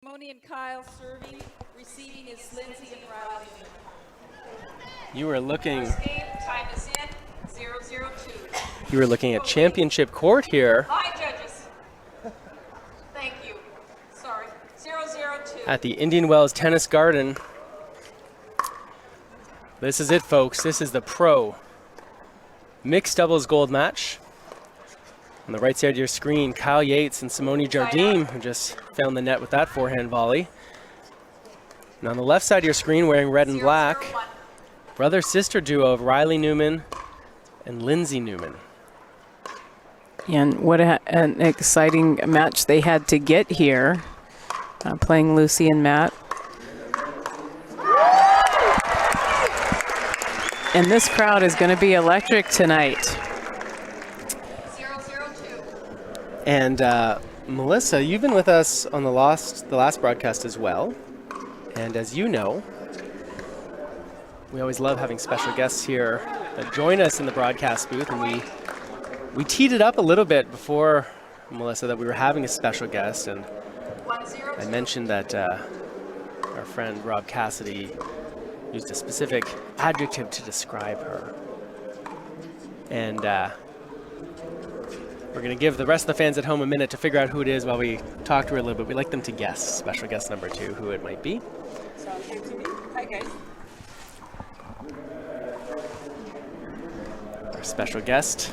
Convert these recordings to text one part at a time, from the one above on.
Simone and Kyle serving, receiving is Lindsey and Riley. You were looking. First game, time is in, 0-0-2. You were looking at championship court here. Hi, judges. Thank you. Sorry. 0-0-2. At the Indian Wells Tennis Garden. This is it, folks. This is the pro mixed doubles gold match. On the right side of your screen, Kyle Yates and Simone Jardim, who just found the net with that forehand volley. And on the left side of your screen, wearing red and black, brother-sister duo of Riley Newman and Lindsey Newman. And what an exciting match they had to get here, playing Lucy and Matt. And this crowd is going to be electric tonight. 0-0-2. And Melissa, you've been with us on the last broadcast as well. And as you know, we always love having special guests here that join us in the broadcast booth. And we teed it up a little bit before, Melissa, that we were having a special guest. And I mentioned that our friend Rob Cassidy used a specific adjective to describe her. And we're going to give the rest of the fans at home a minute to figure out who it is while we talk to her a little bit. We'd like them to guess, special guest number 2, who it might be. Sounds good to me. Hi, guys. Our special guest.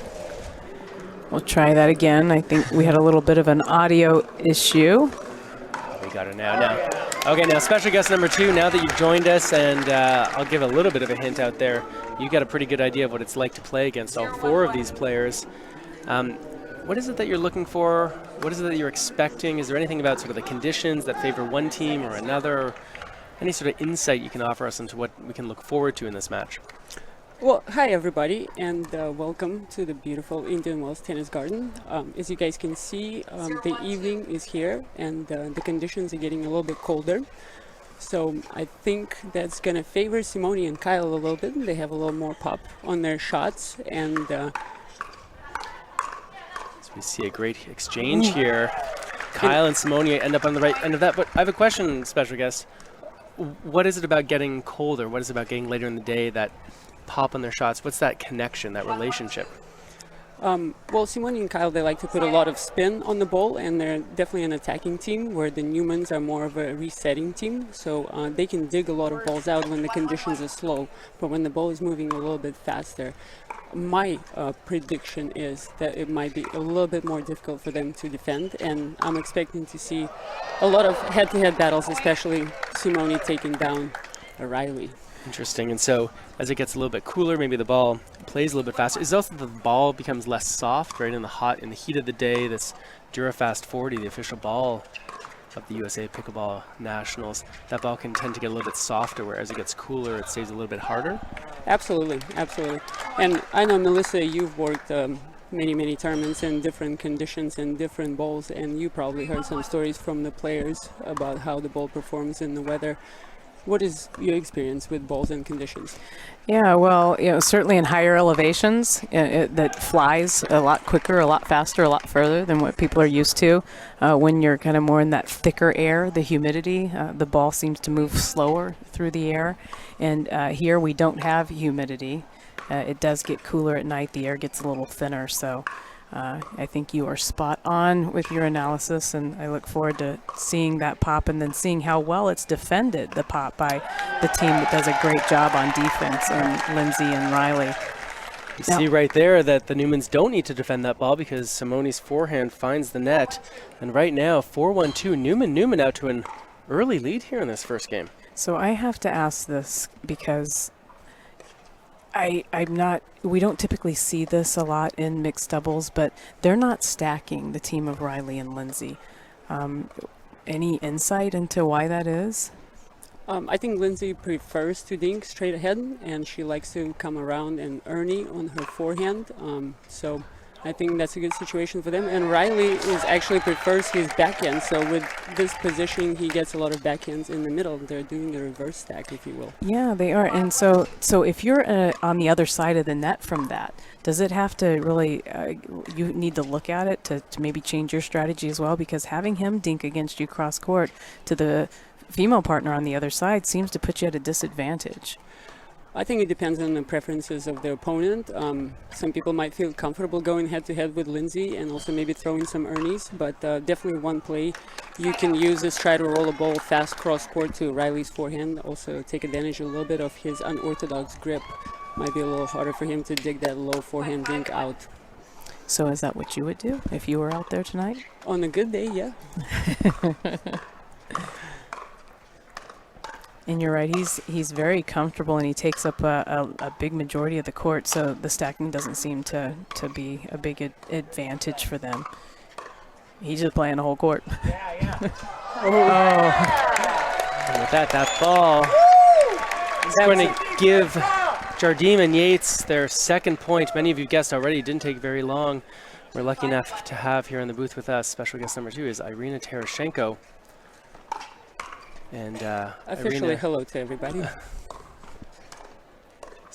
We'll try that again. I think we had a little bit of an audio issue. We got her now. Okay, now special guest number 2, now that you've joined us, and I'll give a little bit of a hint out there. You got a pretty good idea of what it's like to play against all 4 of these players. What is it that you're looking for? What is it that you're expecting? Is there anything about sort of the conditions that favor one team or another? Any sort of insight you can offer us into what we can look forward to in this match? Well, hi everybody, and welcome to the beautiful Indian Wells Tennis Garden. As you guys can see, the evening is here, and the conditions are getting a little bit colder. So I think that's going to favor Simone and Kyle a little bit. They have a little more pop on their shots, and we see a great exchange here. Kyle and Simone end up on the right end of that, but I have a question, special guest. What is it about getting colder? What is it about getting later in the day that pop on their shots? What's that connection, that relationship? Well, Simone and Kyle, they like to put a lot of spin on the ball, and they're definitely an attacking team, where the Newmans are more of a resetting team. So they can dig a lot of balls out when the conditions are slow, but when the ball is moving a little bit faster, my prediction is that it might be a little bit more difficult for them to defend, and I'm expecting to see a lot of head-to-head battles, especially Simone taking down Riley. Interesting. And so as it gets a little bit cooler, maybe the ball plays a little bit faster. Is it also the ball becomes less soft, right? In the heat of the day, this DuraFast 40, the official ball of the USA Pickleball Nationals, that ball can tend to get a little bit softer, whereas it gets cooler, it stays a little bit harder? Absolutely. And I know, Melissa, you've worked many tournaments in different conditions and different balls, and you probably heard some stories from the players about how the ball performs in the weather. What is your experience with balls and conditions? Yeah, well, certainly in higher elevations, that flies a lot quicker, a lot faster, a lot further than what people are used to. When you're kind of more in that thicker air, the humidity, the ball seems to move slower through the air. And here we don't have humidity. It does get cooler at night. The air gets a little thinner. So I think you are spot on with your analysis, and I look forward to seeing that pop and then seeing how well it's defended, the pop, by the team that does a great job on defense, and Lindsey and Riley. You see right there that the Newmans don't need to defend that ball because Simone's forehand finds the net. And right now, 4-1-2, Newman out to an early lead here in this first game. So I have to ask this because we don't typically see this a lot in mixed doubles, but they're not stacking the team of Riley and Lindsey. Any insight into why that is? I think Lindsey prefers to dink straight ahead, and she likes to come around and Ernie on her forehand. So I think that's a good situation for them. And Riley is actually prefers his backhand. So with this positioning, he gets a lot of backhands in the middle. They're doing a reverse stack, if you will. Yeah, they are. And so if you're on the other side of the net from that, does it have to really, you need to look at it to maybe change your strategy as well? Because having him dink against you cross court to the female partner on the other side seems to put you at a disadvantage. I think it depends on the preferences of the opponent. Some people might feel comfortable going head-to-head with Lindsey and also maybe throwing some Ernies, but definitely one play you can use is try to roll a ball fast cross-court to Riley's forehand. Also take advantage a little bit of his unorthodox grip. Might be a little harder for him to dig that low forehand dink out. So is that what you would do if you were out there tonight? On a good day, yeah. And you're right, he's very comfortable and he takes up a big majority of the court, so the stacking doesn't seem to be a big advantage for them. He's just playing the whole court. And with that ball is going to give Jardim and Yates their second point. Many of you guessed already, it didn't take very long. We're lucky enough to have here in the booth with us, special guest number 2 is Irina Tereshchenko. And officially, Irina, hello to everybody.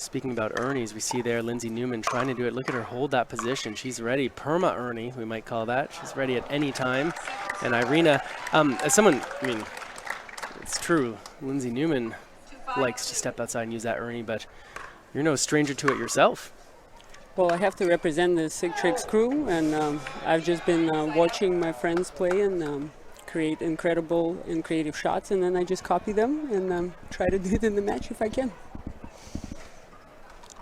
speaking about Ernies, we see there Lindsey Newman trying to do it. Look at her hold that position. She's ready. Perma Ernie, we might call that. She's ready at any time. And Irina, as someone, I mean, it's true, Lindsey Newman likes to step outside and use that Ernie, but you're no stranger to it yourself. Well, I have to represent the Sig Tricks crew, and I've just been watching my friends play and create incredible and creative shots, and then I just copy them and try to do it in the match if I can.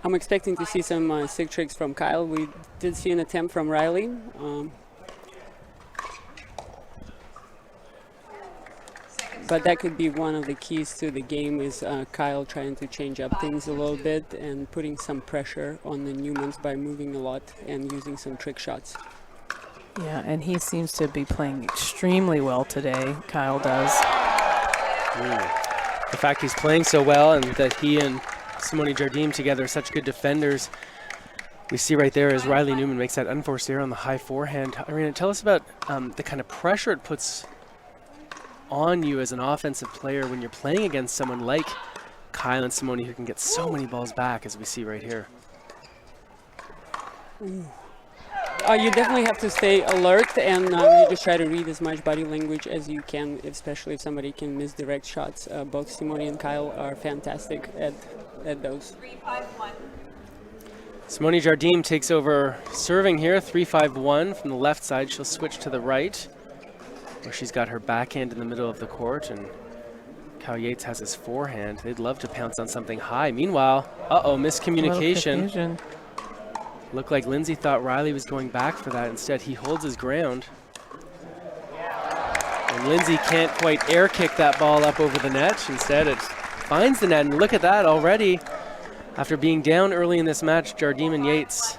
I'm expecting to see some Sig Tricks from Kyle. We did see an attempt from Riley. But that could be one of the keys to the game is Kyle trying to change up things a little bit and putting some pressure on the Newmans by moving a lot and using some trick shots. Yeah, and he seems to be playing extremely well today, Kyle does. The fact he's playing so well and that he and Simone Jardim together are such good defenders, we see right there as Riley Newman makes that unforced error on the high forehand. Irina, tell us about the kind of pressure it puts on you as an offensive player when you're playing against someone like Kyle and Simone who can get so many balls back, as we see right here. You definitely have to stay alert, and you just try to read as much body language as you can, especially if somebody can misdirect shots. Both Simone and Kyle are fantastic at those. 3-5-1. Simone Jardim takes over serving here, 3-5-1 from the left side. She'll switch to the right, where she's got her backhand in the middle of the court, and Kyle Yates has his forehand. They'd love to pounce on something high. Meanwhile, miscommunication. Looked like Lindsey thought Riley was going back for that. Instead, he holds his ground. And Lindsey can't quite air kick that ball up over the net. Instead, it finds the net, and look at that already. After being down early in this match, Jardim and Yates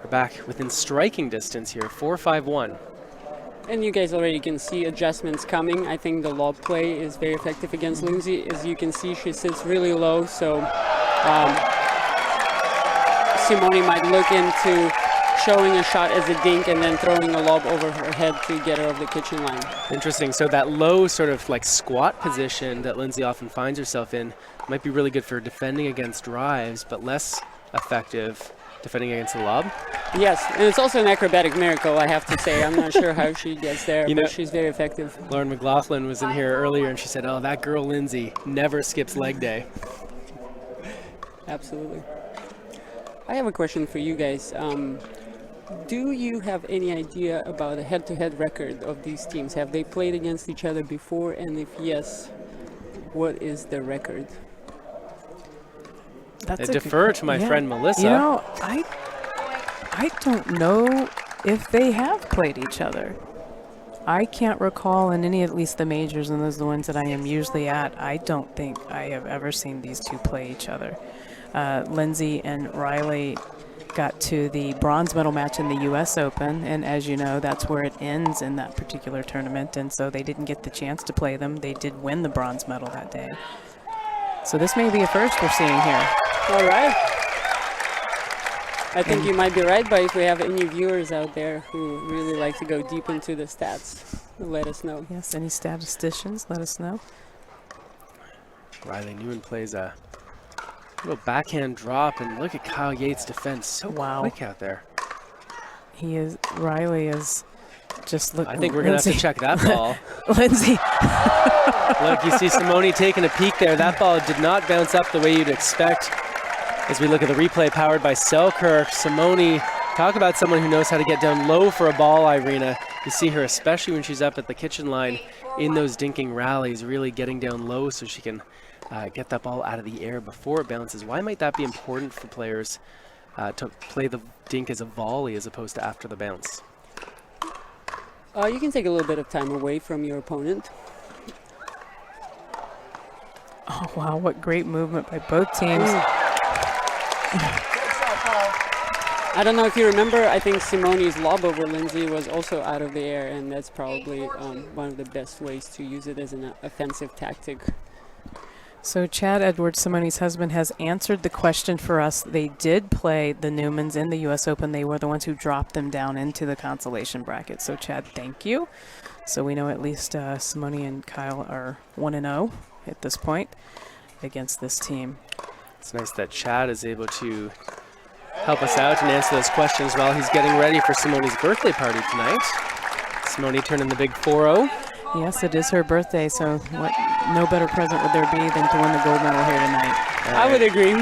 are back within striking distance here, 4-5-1. And you guys already can see adjustments coming. I think the lob play is very effective against Lindsey. As you can see, she sits really low, so Simone might look into showing a shot as a dink and then throwing a lob over her head to get her off the kitchen line. Interesting. So that low sort of like squat position that Lindsey often finds herself in might be really good for defending against drives, but less effective defending against the lob. Yes, and it's also an acrobatic miracle, I have to say. I'm not sure how she gets there, but she's very effective. Lauren McLaughlin was in here earlier, and she said, oh, that girl Lindsey never skips leg day. Absolutely. I have a question for you guys. Do you have any idea about a head-to-head record of these teams? Have they played against each other before? And if yes, what is the record? I defer to my friend Melissa. You know, I don't know if they have played each other. I can't recall in any, at least the majors, and those are the ones that I am usually at, I don't think I have ever seen these two play each other. Lindsey and Riley got to the bronze medal match in the U.S. Open, and as you know, that's where it ends in that particular tournament, and so they didn't get the chance to play them. They did win the bronze medal that day. So this may be a first we're seeing here. All right. I think you might be right, but if we have any viewers out there who really like to go deep into the stats, let us know. Yes, any statisticians, let us know. Riley Newman plays a little backhand drop, and look at Kyle Yates' defense. So quick out there. Riley is just looking. I think we're going to have to check that ball. Lindsey. Look, you see Simone taking a peek there. That ball did not bounce up the way you'd expect. As we look at the replay powered by Selkirk, Simone, talk about someone who knows how to get down low for a ball, Irina. You see her, especially when she's up at the kitchen line in those dinking rallies, really getting down low so she can get that ball out of the air before it bounces. Why might that be important for players to play the dink as a volley as opposed to after the bounce? You can take a little bit of time away from your opponent. Oh, wow, what great movement by both teams. I don't know if you remember, I think Simone's lob over Lindsey was also out of the air, and that's probably one of the best ways to use it as an offensive tactic. So Chad Edwards, Simone's husband, has answered the question for us. They did play the Newmans in the U.S. Open. They were the ones who dropped them down into the consolation bracket. So Chad, thank you. So we know at least Simone and Kyle are 1-0 at this point against this team. It's nice that Chad is able to help us out and answer those questions while he's getting ready for Simone's birthday party tonight. Simone turning the big 4-0. Yes, it is her birthday, so no better present would there be than to win the gold medal here tonight. I would agree.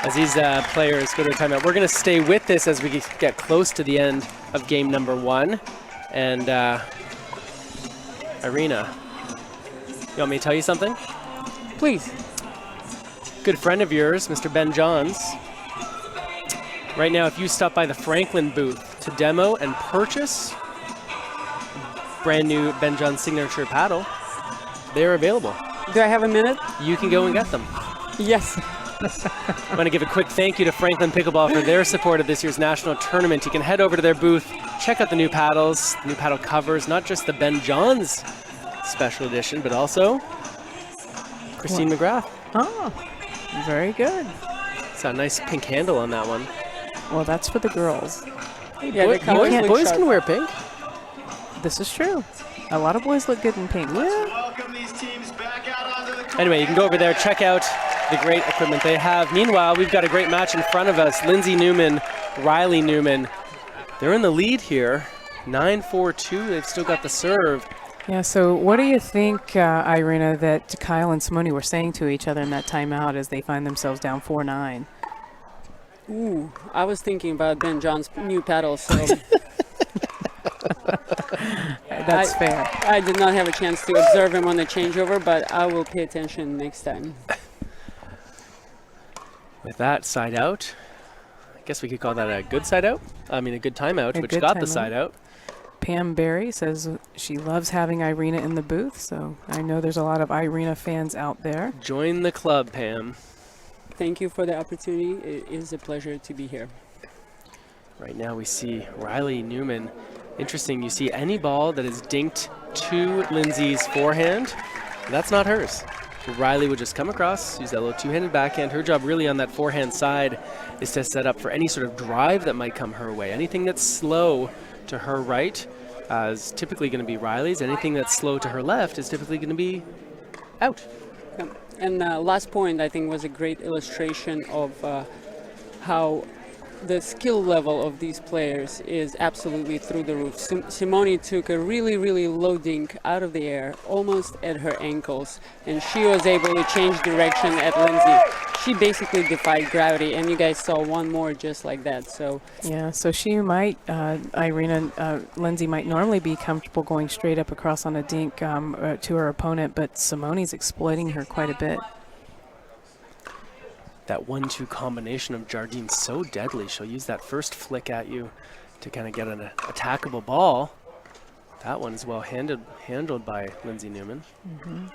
As these players go to a timeout, we're going to stay with this as we get close to the end of game number 1. And Irina, you want me to tell you something? Please. Good friend of yours, Mr. Ben Johns. Right now, if you stop by the Franklin booth to demo and purchase brand new Ben Johns signature paddle, they're available. Do I have a minute? You can go and get them. Yes. I want to give a quick thank you to Franklin Pickleball for their support of this year's national tournament. You can head over to their booth, check out the new paddles, the new paddle covers, not just the Ben Johns special edition, but also Christine McGrath. Oh, very good. It's got a nice pink handle on that one. Well, that's for the girls. Yeah, the colors look boys sharp. can wear pink. This is true. A lot of boys look good in pink. Anyway, you can go over there, check out the great equipment they have. Meanwhile, we've got a great match in front of us. Lindsey Newman, Riley Newman. They're in the lead here, 9-4-2. They've still got the serve. Yeah, so what do you think, Irina, that Kyle and Simone were saying to each other in that timeout as they find themselves down 4-9? Ooh, I was thinking about Ben John's new paddle, so That's fair. I did not have a chance to observe him on the changeover, but I will pay attention next time. With that side out, I guess we could call that a good side out. I mean, a good timeout, which good got the timeout. side out. Pam Berry says she loves having Irina in the booth, so I know there's a lot of Irina fans out there. Join the club, Pam. Thank you for the opportunity. It is a pleasure to be here. Right now we see Riley Newman. Interesting, you see any ball that is dinked to Lindsey's forehand, that's not hers. So Riley would just come across, use that little two-handed backhand. Her job really on that forehand side is to set up for any sort of drive that might come her way. Anything that's slow to her right is typically going to be Riley's. Anything that's slow to her left is typically going to be out. And last point, I think, was a great illustration of how the skill level of these players is absolutely through the roof. Simone took a really, really low dink out of the air, almost at her ankles, and she was able to change direction at Lindsey. She basically defied gravity, and you guys saw one more just like that. So Yeah, so she might, Lindsey might normally be comfortable going straight up across on a dink to her opponent, but Simone's exploiting her quite a bit. That 1-2 combination of Jardim so deadly. She'll use that first flick at you to kind of get an attackable ball. That one is well handled by Lindsey Newman. Mm-hmm.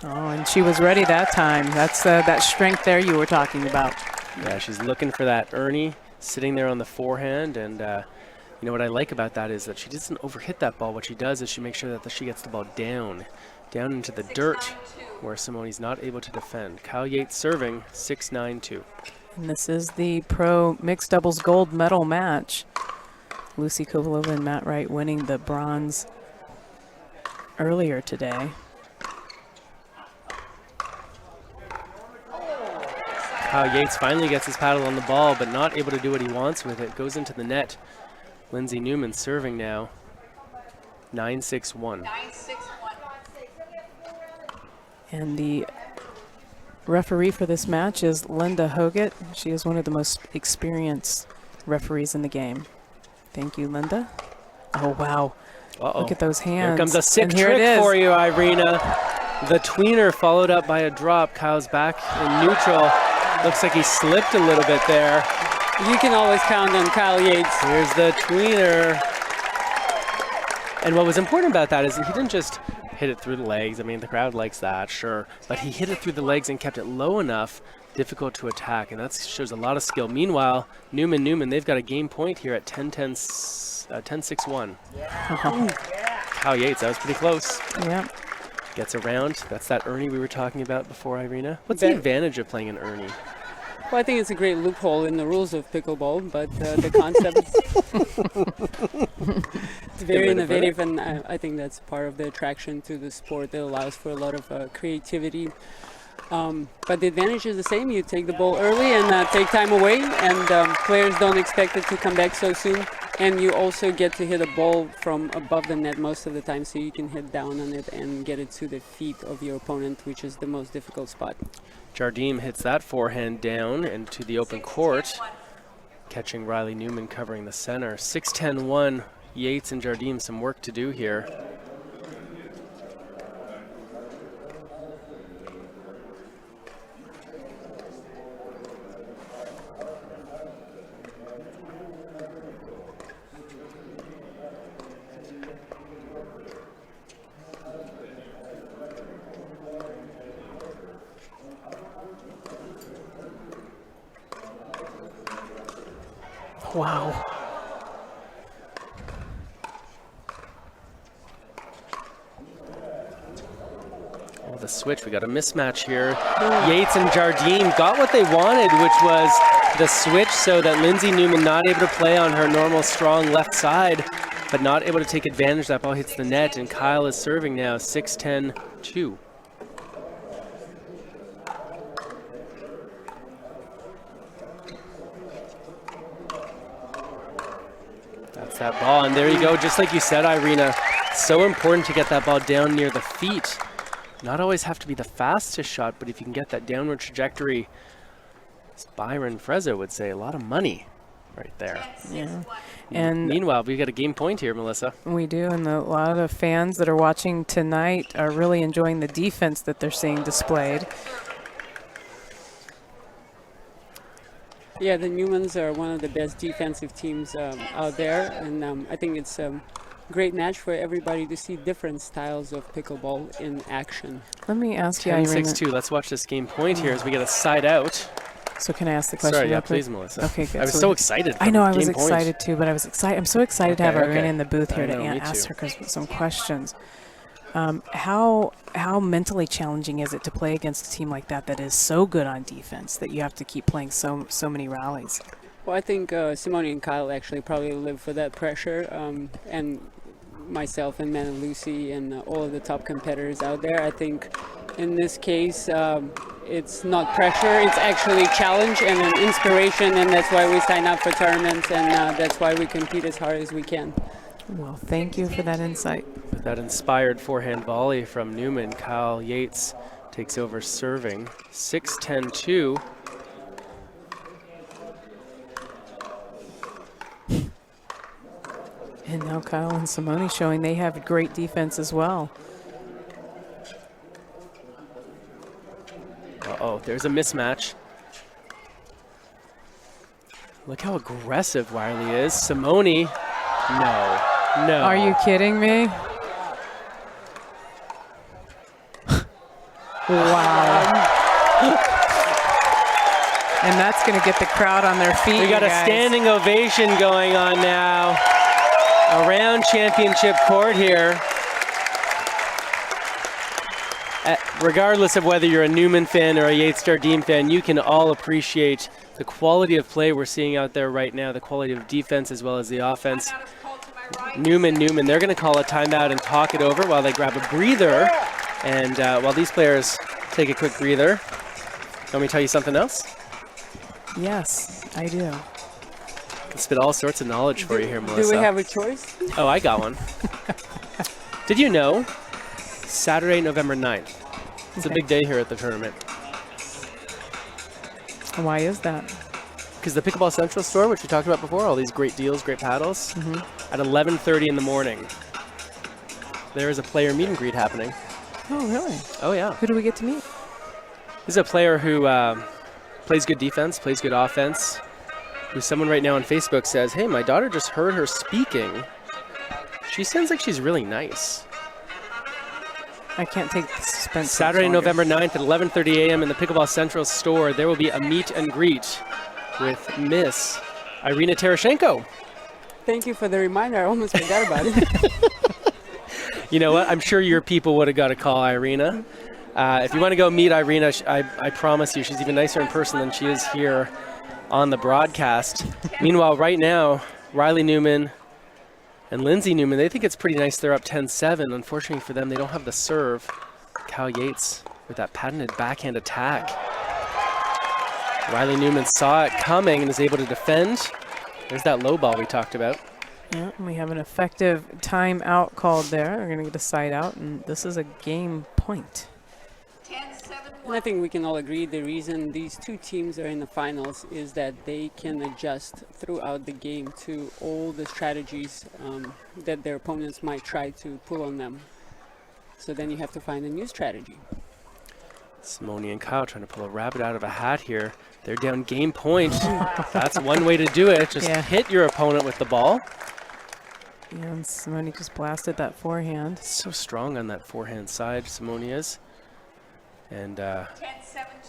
Oh, and she was ready that time. That's that strength there you were talking about. Yeah, she's looking for that Ernie sitting there on the forehand, and you know what I like about that is that she doesn't overhit that ball. What she does is she makes sure that she gets the ball down into the dirt where Simone's not able to defend. Kyle Yates serving 6-9-2. And this is the pro mixed doubles gold medal match. Lucy Kovalova and Matt Wright winning the bronze earlier today. Kyle Yates finally gets his paddle on the ball, but not able to do what he wants with it. Goes into the net. Lindsey Newman serving now. 9-6-1. And the referee for this match is Linda Hoggett. She is one of the most experienced referees in the game. Thank you, Linda. Oh, wow. Uh-oh. Look at those hands. Here comes a sick And here trick it is. for you, Irina. The tweener followed up by a drop. Kyle's back in neutral. Looks like he slipped a little bit there. You can always count on Kyle Yates. Here's the tweener. And what was important about that is he didn't just hit it through the legs. I mean, the crowd likes that, sure. But he hit it through the legs and kept it low enough, difficult to attack. And that shows a lot of skill. Meanwhile, Newman, they've got a game point here at 10-6-1. Kyle Yates, that was pretty close. Yeah. Gets around. That's that Ernie we were talking about before, Irina. What's the advantage of playing an Ernie? Well, I think it's a great loophole in the rules of pickleball, but the concept it's very innovative, and I think that's part of the attraction to the sport. It allows for a lot of creativity. But the advantage is the same. You take the ball early and take time away, and players don't expect it to come back so soon. And you also get to hit a ball from above the net most of the time, so you can hit down on it and get it to the feet of your opponent, which is the most difficult spot. Jardim hits that forehand down and to the open court, catching Riley Newman covering the center. 6-10-1, Yates and Jardim, some work to do here. Wow. Oh, the switch, we got a mismatch here. Yates and Jardim got what they wanted, which was the switch so that Lindsey Newman not able to play on her normal strong left side, but not able to take advantage. That ball hits the net, and Kyle is serving now, 6-10-2. That ball, and there you go, just like you said, Irina, so important to get that ball down near the feet. Not always have to be the fastest shot, but if you can get that downward trajectory, as Byron Frezzo would say, a lot of money right there. Yeah. And meanwhile, we got a game point here, Melissa. we do, and a lot of fans that are watching tonight are really enjoying the defense that they're seeing displayed. Yeah, the Newmans are one of the best defensive teams out there, and I think it's a great match for everybody to see different styles of pickleball in action. Let me ask you, Irina. 10-6-2. Let's watch this game point here as we get a side out. So can I ask the question? Sorry, yeah, real quick? please, Melissa. Okay, good. I was So so we- excited. I know, I was game point. excited too, but I was excited. I'm so excited to have Okay, Irina okay. in the booth here I know, to me ask too. her some questions. How mentally challenging is it to play against a team like that is so good on defense that you have to keep playing so many rallies? Well, I think Simone and Kyle actually probably live for that pressure, and myself and Man and Lucy and all of the top competitors out there. I think in this case, it's not pressure, it's actually challenge and an inspiration, and that's why we sign up for tournaments, and that's why we compete as hard as we can. Well, thank you for that insight. That inspired forehand volley from Newman. Kyle Yates takes over serving. 6-10-2. And now Kyle and Simone showing they have great defense as well. Uh-oh, there's a mismatch. Look how aggressive Wiley is. Simone, no. Are you kidding me? Wow. And that's going to get the crowd on their feet. We got you a guys. standing ovation going on now around championship court here. regardless of whether you're a Newman fan or a Yates Jardim fan, you can all appreciate the quality of play we're seeing out there right now, the quality of defense as well as the offense. Newman, they're going to call a timeout and talk it over while they grab a breather. And while these players take a quick breather, let me tell you something else? Yes, I do. I spit all sorts of knowledge for you here, Melissa. Do we have a choice? Oh, I got one. Did you know Saturday, November 9th? It's a big day here at the tournament. Why is that? Because the Pickleball Central store, which we talked about before, all these great deals, great paddles, at 11:30 in the morning, there is a player meet and greet happening. Oh, really? Oh, yeah. Who do we get to meet? This is a player who plays good defense, plays good offense, who someone right now on Facebook says, hey, my daughter just heard her speaking. She sounds like she's really nice. I can't take the suspense. Saturday, November 9th at 11:30 a.m. in the Pickleball Central store, there will be a meet and greet with Miss Irina Terashenko. Thank you for the reminder. I almost forgot about it. You know what? I'm sure your people would have got a call, Irina. If you want to go meet Irina, I promise you she's even nicer in person than she is here on the broadcast. Meanwhile, right now, Riley Newman and Lindsey Newman, they think it's pretty nice they're up 10-7. Unfortunately for them, they don't have the serve. Cal Yates with that patented backhand attack. Riley Newman saw it coming and is able to defend. There's that low ball we talked about. Yeah, we have an effective timeout called there. We're going to get a side out, and this is a game point. And I think we can all agree the reason these two teams are in the finals is that they can adjust throughout the game to all the strategies that their opponents might try to pull on them. So then you have to find a new strategy. Simone and Kyle trying to pull a rabbit out of a hat here. They're down game point. That's one way to do it. Just hit your opponent with the ball. Yeah, and Simone just blasted that forehand. So strong on that forehand side, Simone is. And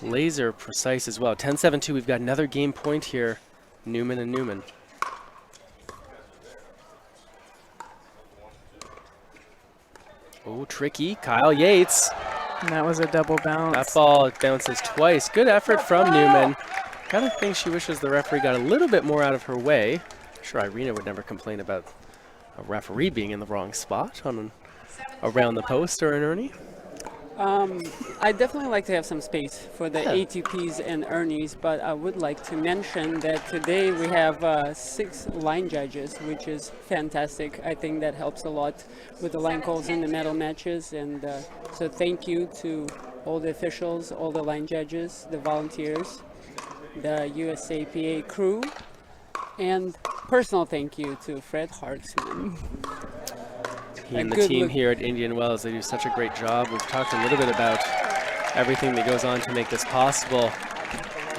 laser precise as well. 10-7-2, we've got another game point here. Newman and Newman. Oh, tricky. Kyle Yates. And that was a double bounce. That ball bounces twice. Good effort from Newman. Kind of think she wishes the referee got a little bit more out of her way. I'm sure Irina would never complain about a referee being in the wrong spot on around the post or an Ernie. I definitely like to have some space for the ATPs and Ernies, but I would like to mention that today we have 6 line judges, which is fantastic. I think that helps a lot with the line calls in the medal matches, and so thank you to all the officials, all the line judges, the volunteers, the USAPA crew, and personal thank you to Fred Hartzman. He and the team here at Indian Wells, they do such a great job. We've talked a little bit about everything that goes on to make this possible.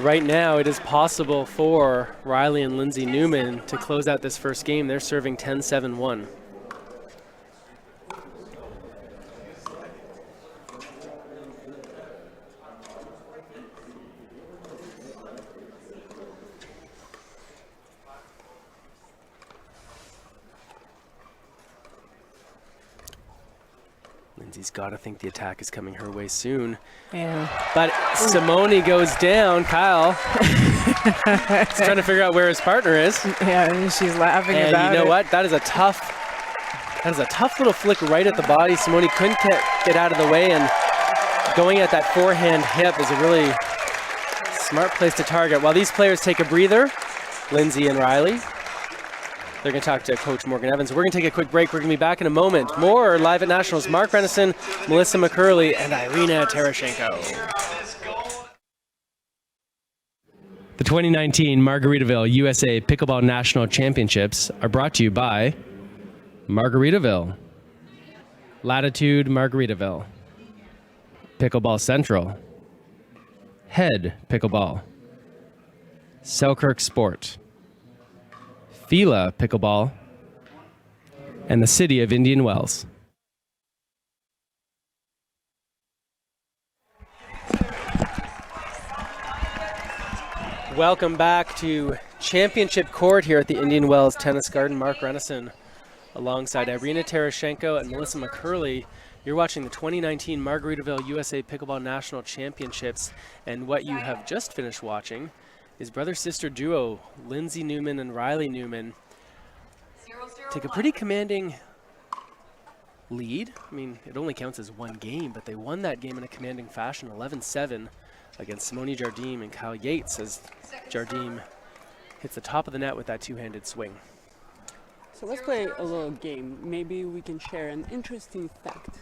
Right now, it is possible for Riley and Lindsey Newman to close out this first game. They're serving 10-7-1. Lindsey's got to think the attack is coming her way soon. Yeah. But Simone goes down. Kyle is trying to figure out where his partner is. Yeah, and she's laughing and about it. You know what? That is a tough little flick right at the body. Simone couldn't get out of the way, and going at that forehand hip is a really smart place to target. While these players take a breather, Lindsey and Riley, they're going to talk to Coach Morgan Evans. We're going to take a quick break. We're going to be back in a moment. More live at Nationals. Mark Renison, Melissa McCurley, and Irina Terashenko. The 2019 Margaritaville USA Pickleball National Championships are brought to you by Margaritaville, Latitude Margaritaville, Pickleball Central, Head Pickleball, Selkirk Sport, Fila Pickleball, and the City of Indian Wells. Welcome back to Championship Court here at the Indian Wells Tennis Garden. Mark Renison alongside Irina Terashenko and Melissa McCurley You're watching the 2019 Margaritaville USA Pickleball National Championships, and what you have just finished watching is brother-sister duo Lindsey Newman and Riley Newman take a pretty commanding lead. I mean, it only counts as one game, but they won that game in a commanding fashion, 11-7 against Simone Jardim and Kyle Yates, as Jardim hits the top of the net with that two-handed swing. So let's play a little game. Maybe we can share an interesting fact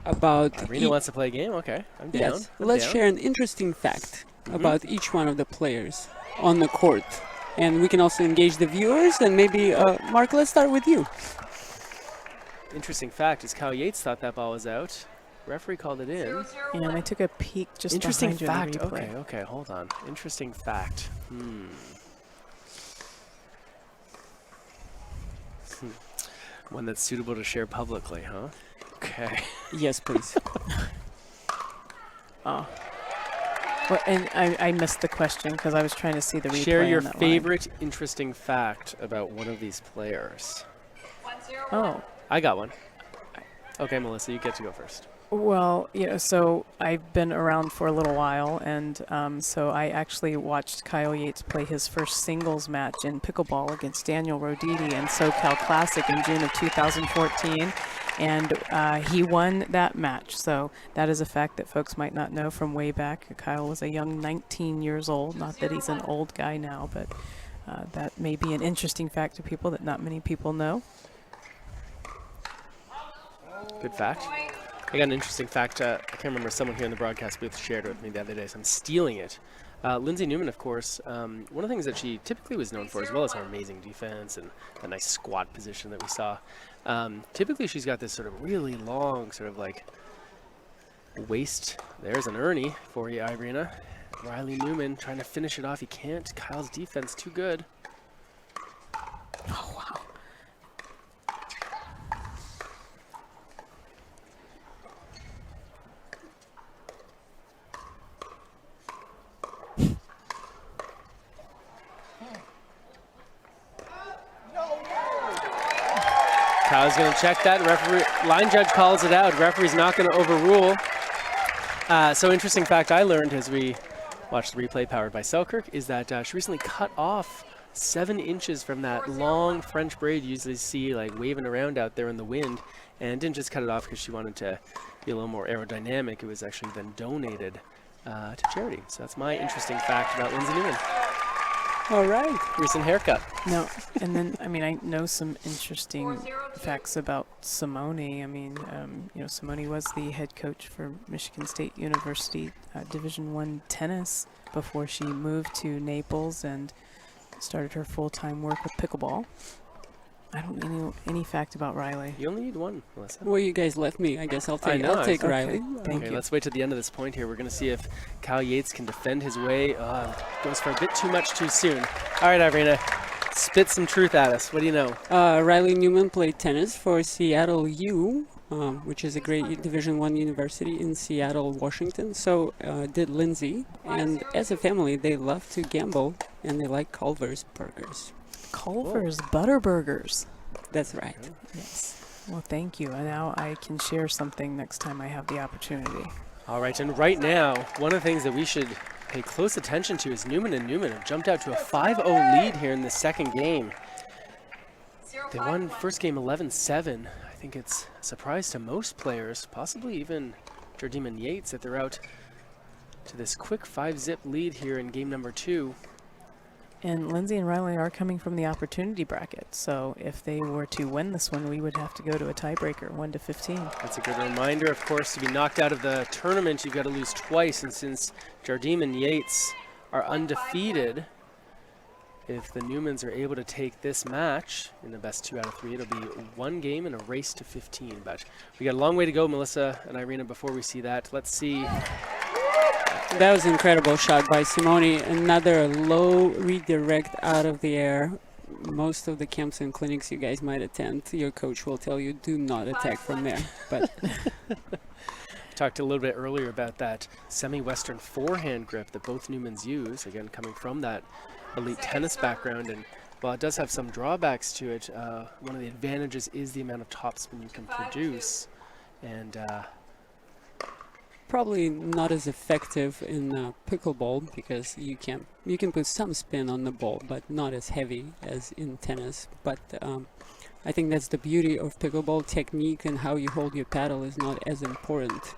about Irina wants to play a game? Okay, I'm down. Yes, I'm let's down. share an interesting fact about each one of the players on the court. And we can also engage the viewers. And maybe, Mark, let's start with you. Interesting fact is Kyle Yates thought that ball was out. Referee called it in. And I took a peek just Interesting behind fact. you in the replay. Okay, hold on. Interesting fact. One that's suitable to share publicly, huh? Okay. Yes, please. Oh. Well, and I missed the question because I was trying to see the replay. Share your on that favorite interesting fact about one of these players. line. Oh. I got one. Okay, Melissa, you get to go first. Well, so I've been around for a little while, and so I actually watched Kyle Yates play his first singles match in pickleball against Daniel Roditi in SoCal Classic in June of 2014, and he won that match. So that is a fact that folks might not know from way back. Kyle was a young 19 years old, not that he's an old guy now, but that may be an interesting fact to people that not many people know. Good fact. I got an interesting fact. I can't remember, someone here in the broadcast booth shared it with me the other day, so I'm stealing it. Lindsey Newman, of course, one of the things that she typically was known for, as well as her amazing defense and the nice squat position that we saw, typically she's got this sort of really long sort of like waist. There's an Ernie for you, Irina. Riley Newman trying to finish it off. He can't. Kyle's defense too good. Oh, wow. Kyle's going to check that. Referee, line judge calls it out. Referee's not going to overrule. So interesting fact I learned as we watched the replay powered by Selkirk is that she recently cut off 7 inches from that long French braid you usually see like waving around out there in the wind, and didn't just cut it off because she wanted to be a little more aerodynamic. It was actually then donated to charity. So that's my interesting fact about Lindsey Newman. All right. Recent haircut. No, and then, I mean, I know some interesting facts about Simone. I mean, Simone was the head coach for Michigan State University Division I tennis before she moved to Naples and started her full-time work with pickleball. I don't know any fact about Riley. You only need one, Melissa. Well, you guys left me. I guess I'll take Okay, Riley. thank you. Let's wait to the end of this point here. We're going to see if Kyle Yates can defend his way. Goes for a bit too much too soon. All right, Irina, spit some truth at us. What do you know? Riley Newman played tennis for Seattle U, which is a great Division I university in Seattle, Washington. So did Lindsey. And as a family, they love to gamble, and they like Culver's burgers. Culver's Butterburgers. That's right. Yes. Well, thank you. And now I can share something next time I have the opportunity. All right, and right now, one of the things that we should pay close attention to is Newman and Newman have jumped out to a 5-0 lead here in the second game. They won first game 11-7. I think it's a surprise to most players, possibly even Jardim and Yates, that they're out to this quick 5-zip lead here in game number 2. And Lindsey and Riley are coming from the opportunity bracket, so if they were to win this one, we would have to go to a tiebreaker, 1-15. That's a good reminder, of course, to be knocked out of the tournament, you've got to lose twice, and since Jardim and Yates are undefeated, if the Newmans are able to take this match in the best 2 out of 3, it'll be one game and a race to 15. But we got a long way to go, Melissa and Irina, before we see that. Let's see. That was an incredible shot by Simone. Another low redirect out of the air. Most of the camps and clinics you guys might attend, your coach will tell you, do not attack from there. But Talked a little bit earlier about that semi-western forehand grip that both Newmans use, again, coming from that elite tennis background. And while it does have some drawbacks to it, one of the advantages is the amount of topspin you can produce. And Probably not as effective in pickleball because you can put some spin on the ball, but not as heavy as in tennis. But I think that's the beauty of pickleball. Technique and how you hold your paddle is not as important.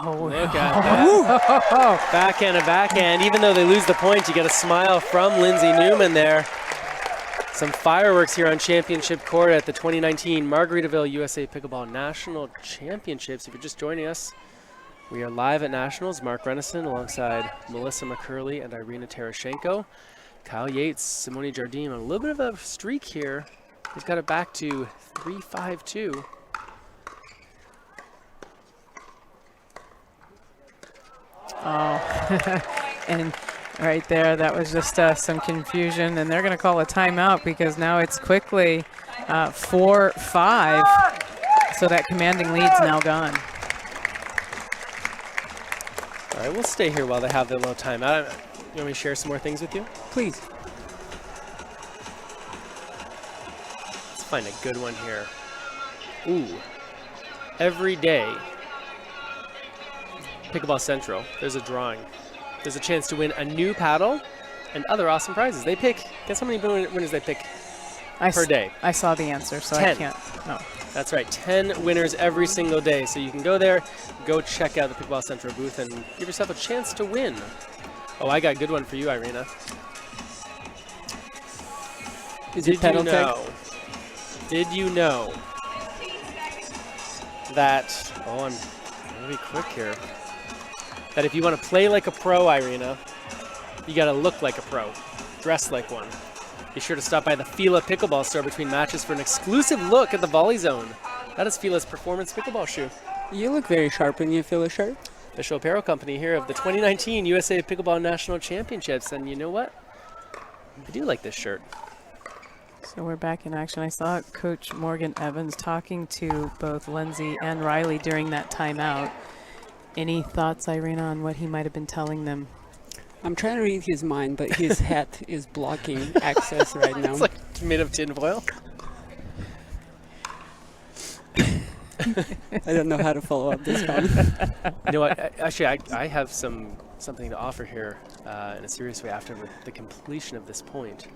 look at that. Backhand and backhand. Even though they lose the point, you get a smile from Lindsey Newman there. Some fireworks here on Championship Court at the 2019 Margaritaville USA Pickleball National Championships. If you're just joining us, we are live at Nationals. Mark Renison alongside Melissa McCurley and Irina Terashenko. Kyle Yates, Simone Jardim, a little bit of a streak here. He's got it back to 3-5-2. Oh, and right there, that was just some confusion, and they're going to call a timeout because now it's quickly 4-5, so that commanding lead's now gone. All right, we'll stay here while they have their little timeout. You want me to share some more things with you? Please. Let's find a good one here. Ooh, every day, Pickleball Central, there's a drawing. There's a chance to win a new paddle and other awesome prizes. They pick, guess how many winners they pick per day? I saw the answer, so 10. I can't. No. That's right, 10 winners every single day. So you can go there, go check out the Pickleball Central booth and give yourself a chance to win. Oh, I got a good one for you, Irina. Did you know that, oh, I'm going to be quick here, that if you want to play like a pro, Irina, you got to look like a pro, dress like one. Be sure to stop by the Fila Pickleball store between matches for an exclusive look at the volley zone. That is Fila's performance pickleball shoe. You look very sharp in your Fila shirt. Official apparel company here of the 2019 USA Pickleball National Championships. And you know what? I do like this shirt. So we're back in action. I saw Coach Morgan Evans talking to both Lindsey and Riley during that timeout. Any thoughts, Irina, on what he might have been telling them? I'm trying to read his mind, but his hat is blocking access right now. It's like made of tin foil. I don't know how to follow up this one. You know what? Actually, I have something to offer here in a serious way after the completion of this point.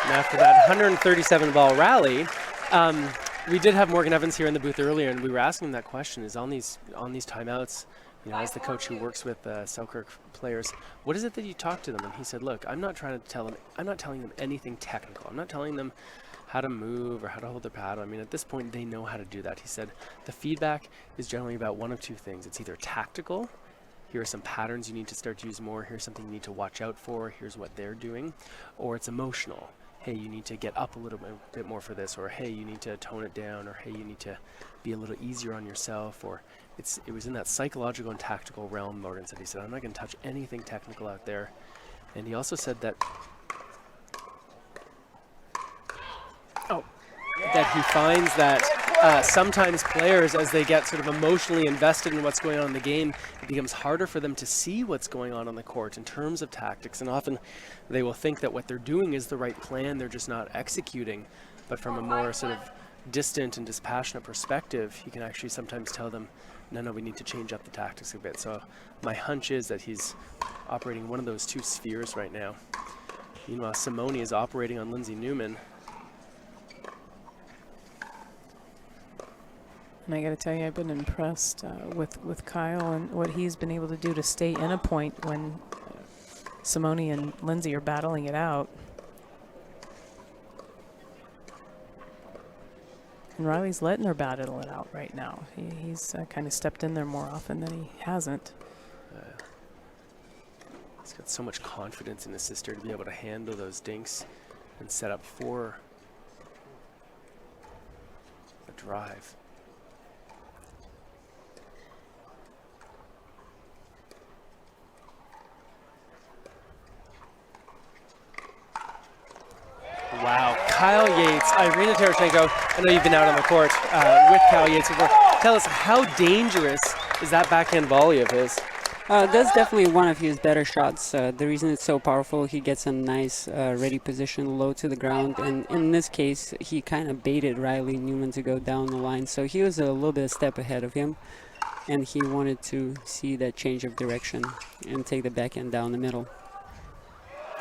And after that 137-ball rally, we did have Morgan Evans here in the booth earlier, and we were asking him that question: is on these timeouts, you know, as the coach who works with Selkirk players, what is it that you talk to them? And he said, look, I'm not telling them anything technical. I'm not telling them how to move or how to hold their paddle. I mean, at this point, they know how to do that. He said the feedback is generally about one of two things. It's either tactical. Here are some patterns you need to start to use more. Here's something you need to watch out for. Here's what they're doing. Or it's emotional. Hey, you need to get up a little bit more for this. Or hey, you need to tone it down. Or hey, you need to be a little easier on yourself. Or it was in that psychological and tactical realm, Morgan said. He said, I'm not going to touch anything technical out there. And he also said that that he finds that sometimes players, as they get sort of emotionally invested in what's going on in the game, it becomes harder for them to see what's going on the court in terms of tactics. And often they will think that what they're doing is the right plan, they're just not executing. But from a more sort of distant and dispassionate perspective, you can actually sometimes tell them, no, we need to change up the tactics a bit. So my hunch is that he's operating one of those two spheres right now. Meanwhile, Simone is operating on Lindsey Newman. And I got to tell you, I've been impressed with Kyle and what he's been able to do to stay in a point when Simone and Lindsey are battling it out. And Riley's letting her battle it out right now. He's kind of stepped in there more often than he hasn't. He's got so much confidence in his sister to be able to handle those dinks and set up for a drive. Wow, Kyle Yates, Irina Tereshchenko, I know you've been out on the court with Kyle Yates before. Tell us, how dangerous is that backhand volley of his? That's definitely one of his better shots. The reason it's so powerful, he gets a nice ready position low to the ground, and in this case, he kind of baited Riley Newman to go down the line, so he was a little bit a step ahead of him, and he wanted to see that change of direction and take the backhand down the middle.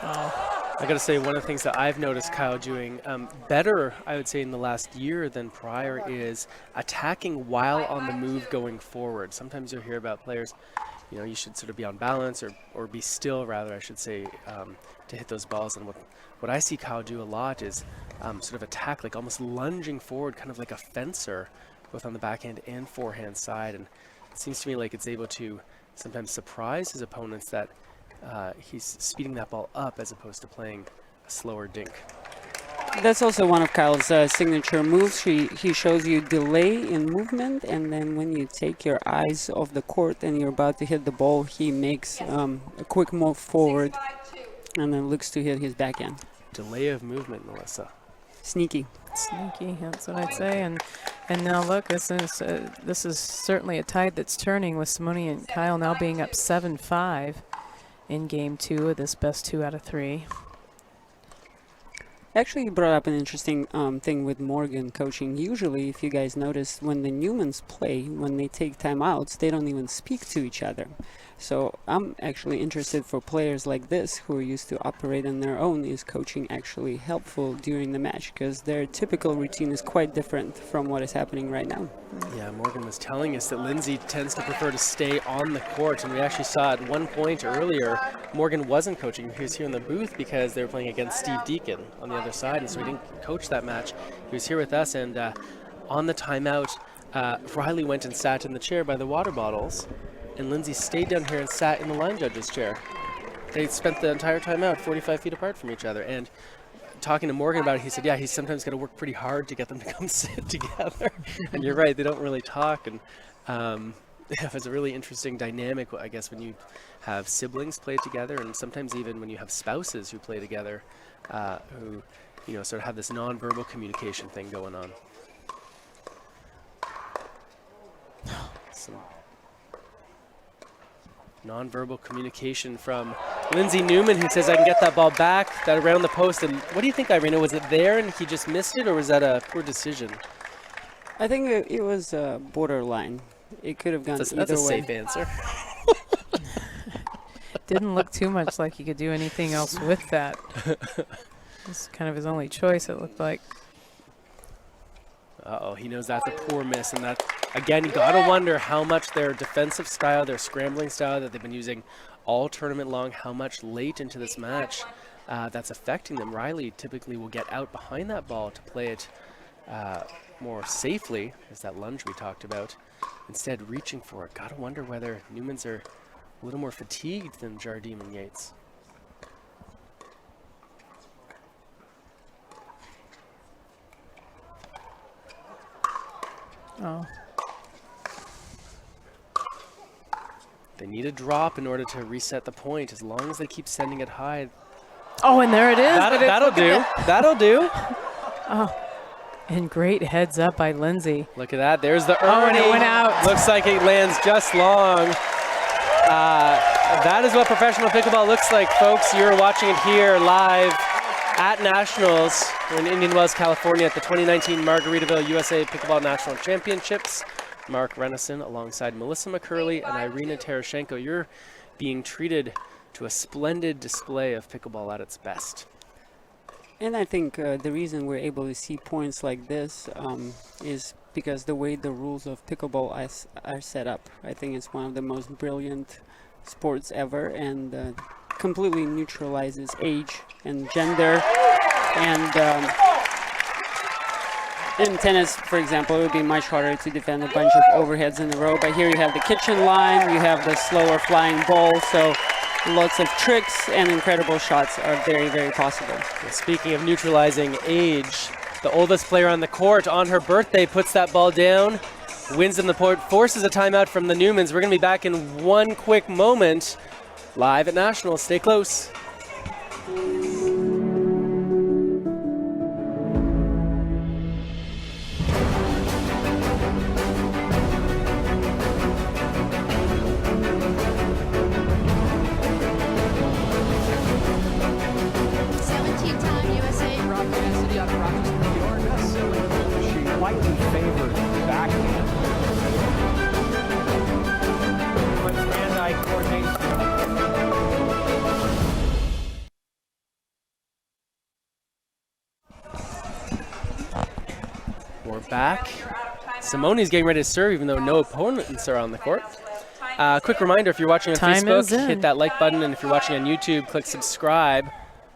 I got to say, one of the things that I've noticed Kyle doing better, I would say, in the last year than prior is attacking while on the move going forward. Sometimes you'll hear about players, you know, you should sort of be on balance or be still, rather, I should say, to hit those balls. And what I see Kyle do a lot is sort of attack, like almost lunging forward, kind of like a fencer, both on the backhand and forehand side. And it seems to me like it's able to sometimes surprise his opponents that he's speeding that ball up as opposed to playing a slower dink. That's also one of Kyle's signature moves. He shows you delay in movement, and then when you take your eyes off the court and you're about to hit the ball, he makes a quick move forward and then looks to hit his backhand. Delay of movement, Melissa. Sneaky. Sneaky, that's what I'd say. And now look, this is certainly a tide that's turning with Simone and Kyle now being up 7-5 in game 2 of this best 2 out of 3. Actually, you brought up an interesting thing with Morgan coaching. Usually, if you guys notice, when the Newmans play, when they take timeouts, they don't even speak to each other. So I'm actually interested for players like this who are used to operate on their own. Is coaching actually helpful during the match? Because their typical routine is quite different from what is happening right now. Yeah, Morgan was telling us that Lindsey tends to prefer to stay on the court, and we actually saw at one point earlier, Morgan wasn't coaching. He was here in the booth because they were playing against Steve Deacon on the other side, and so he didn't coach that match. He was here with us, and on the timeout, Riley went and sat in the chair by the water bottles, and Lindsey stayed down here and sat in the line judge's chair. They spent the entire time out 45 feet apart from each other. And talking to Morgan about it, he said, yeah, he's sometimes got to work pretty hard to get them to come sit together. And you're right, they don't really talk. And it's a really interesting dynamic, I guess, when you have siblings play together, and sometimes even when you have spouses who play together, who, you know, sort of have this nonverbal communication thing going on. Some nonverbal communication from Lindsey Newman, who says, I can get that ball back, that around the post. And what do you think, Irina? Was it there and he just missed it, or was that a poor decision? I think it was borderline. It could have gone either way. That's a safe answer. Didn't look too much like he could do anything else with that. It's kind of his only choice, it looked like. Uh-oh, he knows that's a poor miss, and that, again, you gotta wonder how much their defensive style, their scrambling style that they've been using all tournament long, how much late into this match that's affecting them. Riley typically will get out behind that ball to play it more safely, as that lunge we talked about, instead reaching for it. Gotta wonder whether Newmans are a little more fatigued than Jardim and Yates. Oh. They need a drop in order to reset the point. As long as they keep sending it high. Oh, and there it is. That'll do. That'll do. Oh, and great heads up by Lindsey. Look at that. There's the Ernie. Oh, and it went out. Looks like it lands just long. That is what professional pickleball looks like, folks. You're watching it here live at Nationals in Indian Wells, California at the 2019 Margaritaville USA Pickleball National Championships. Mark Renneson alongside Melissa McCurley and Irina Tereshchenko. You're being treated to a splendid display of pickleball at its best. And I think the reason we're able to see points like this is because the way the rules of pickleball are set up. I think it's one of the most brilliant sports ever, and completely neutralizes age and gender. And in tennis, for example, it would be much harder to defend a bunch of overheads in a row. But here you have the kitchen line, you have the slower flying ball, so Lots of tricks and incredible shots are very, very possible. Well, speaking of neutralizing age, the oldest player on the court on her birthday puts that ball down, wins in the point, forces a timeout from the Newmans. We're going to be back in one quick moment. Live at Nationals. Stay close. 17-time USA. Rob Cassidy out of Rochester, New York. Best selling goal machine. Widely favored backhand. Hand-eye coordination. We're back. Simone's getting ready to serve even though no opponents are on the court. Quick reminder, if you're watching on Time is Facebook, in. hit that like button, and if you're watching on YouTube, click subscribe.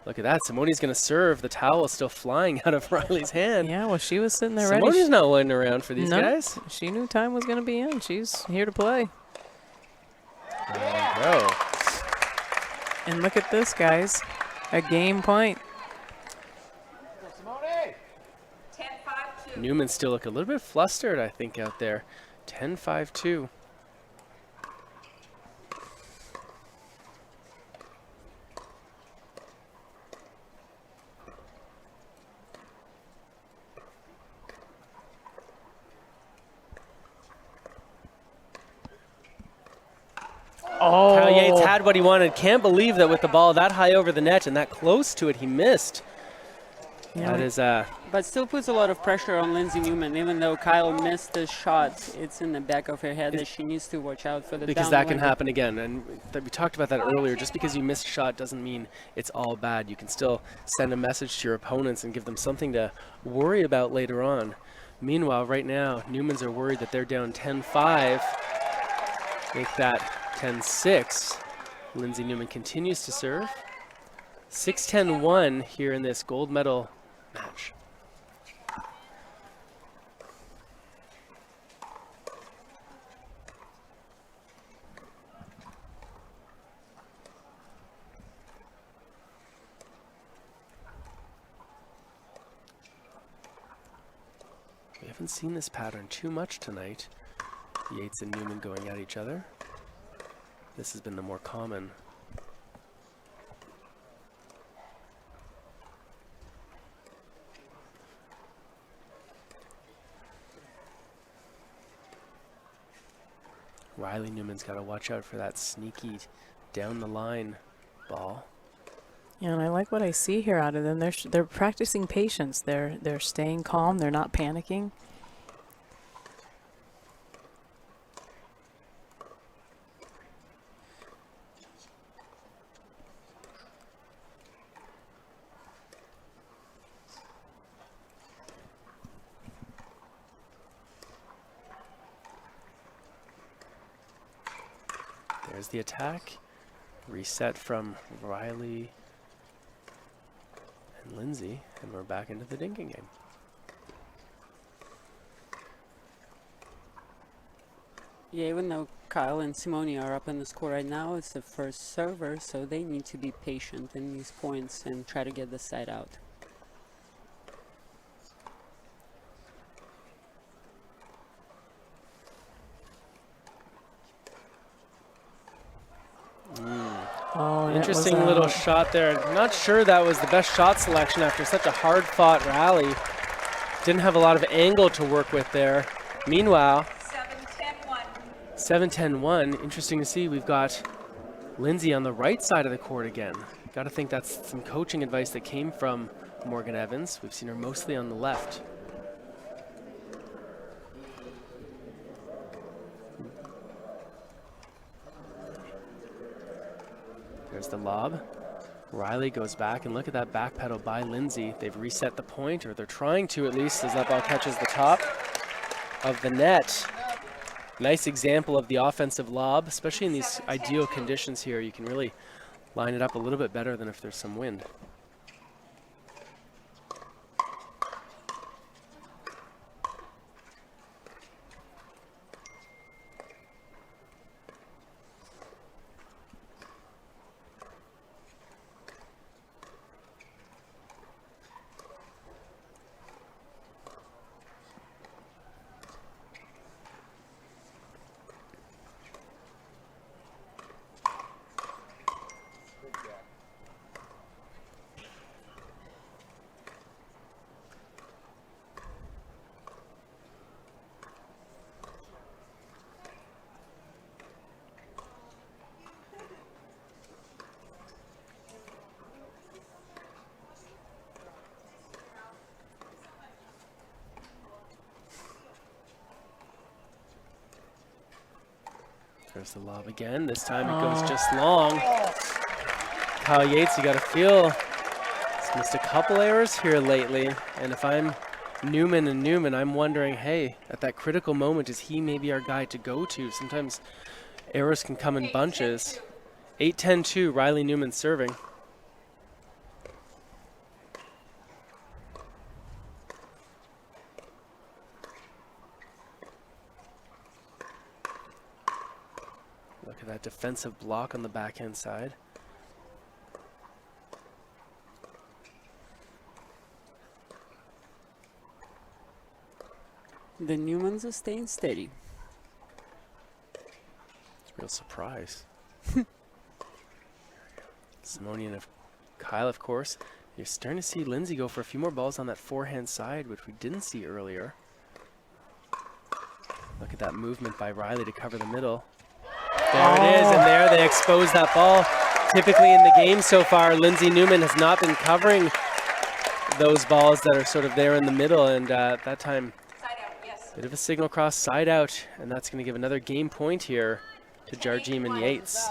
Look at that. Simone's going to serve. The towel is still flying out of Riley's hand. Yeah, well, she was sitting there ready. Simone's not waiting around for these No, guys. she knew time was going to be in. She's here to play. There we go. And look at this, guys. A game point. 10-5-2. Newman still look a little bit flustered, I think, out there. 10-5-2. Oh, Kyle Yates had what he wanted. Can't believe that with the ball that high over the net and that close to it, he missed. Yeah. That is But still puts a lot of pressure on Lindsey Newman. Even though Kyle missed the shot, it's in the back of her head that she needs to watch out for the because that can downwind. happen again. And we talked about that earlier. Just because you missed a shot doesn't mean it's all bad. You can still send a message to your opponents and give them something to worry about later on. Meanwhile, right now, Newmans are worried that they're down 10-5. Make that 10-6. Lindsey Newman continues to serve. 6-10-1 here in this gold medal match. We haven't seen this pattern too much tonight. Yates and Newman going at each other. This has been the more common. Riley Newman's got to watch out for that sneaky down the line ball. Yeah, and I like what I see here out of them. They're practicing patience. They're staying calm. They're not panicking. There's the attack. Reset from Riley and Lindsey, and we're back into the dinking game. Yeah, even though Kyle and Simone are up in the score right now, it's the first server, so they need to be patient in these points and try to get the side out. Oh, that was, Interesting little shot there. Not sure that was the best shot selection after such a hard-fought rally. Didn't have a lot of angle to work with there. Meanwhile, 7-10-1. 7-10-1. Interesting to see. We've got Lindsey on the right side of the court again. Got to think that's some coaching advice that came from Morgan Evans. We've seen her mostly on the left. There's the lob. Riley goes back, and look at that back pedal by Lindsey. They've reset the point, or they're trying to at least, as that ball catches the top of the net. Nice example of the offensive lob, especially in these ideal conditions here. You can really line it up a little bit better than if there's some wind. There's the lob again. This time it goes just long. Kyle Yates, you got to feel he's missed a couple errors here lately. And if I'm Newman, I'm wondering, hey, at that critical moment, is he maybe our guy to go to? Sometimes errors can come in bunches. 8-10-2, Riley Newman serving. Look at that defensive block on the backhand side. The Newmans are staying steady. It's a real surprise. Simone and Kyle, of course. You're starting to see Lindsey go for a few more balls on that forehand side, which we didn't see earlier. Look at that movement by Riley to cover the middle. There it is, and there they expose that ball. Typically in the game so far, Lindsey Newman has not been covering those balls that are sort of there in the middle, and that time, bit of a signal cross side out, and that's going to give another game point here to Jardim and Yates.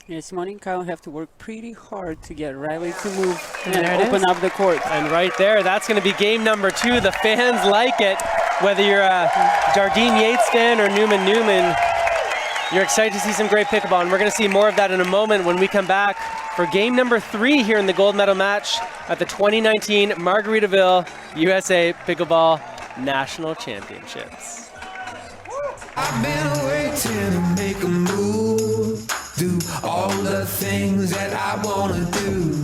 Yeah, Simone and Kyle have to work pretty hard to get Riley to move and open up the court. And right there, that's going to be game number 2. The fans like it. Whether you're a Jardim Yates fan or Newman, you're excited to see some great pickleball. And we're going to see more of that in a moment when we come back for game number 3 here in the gold medal match at the 2019 Margaritaville USA Pickleball National Championships. I've been waiting to make a move, do all the things that I want to do.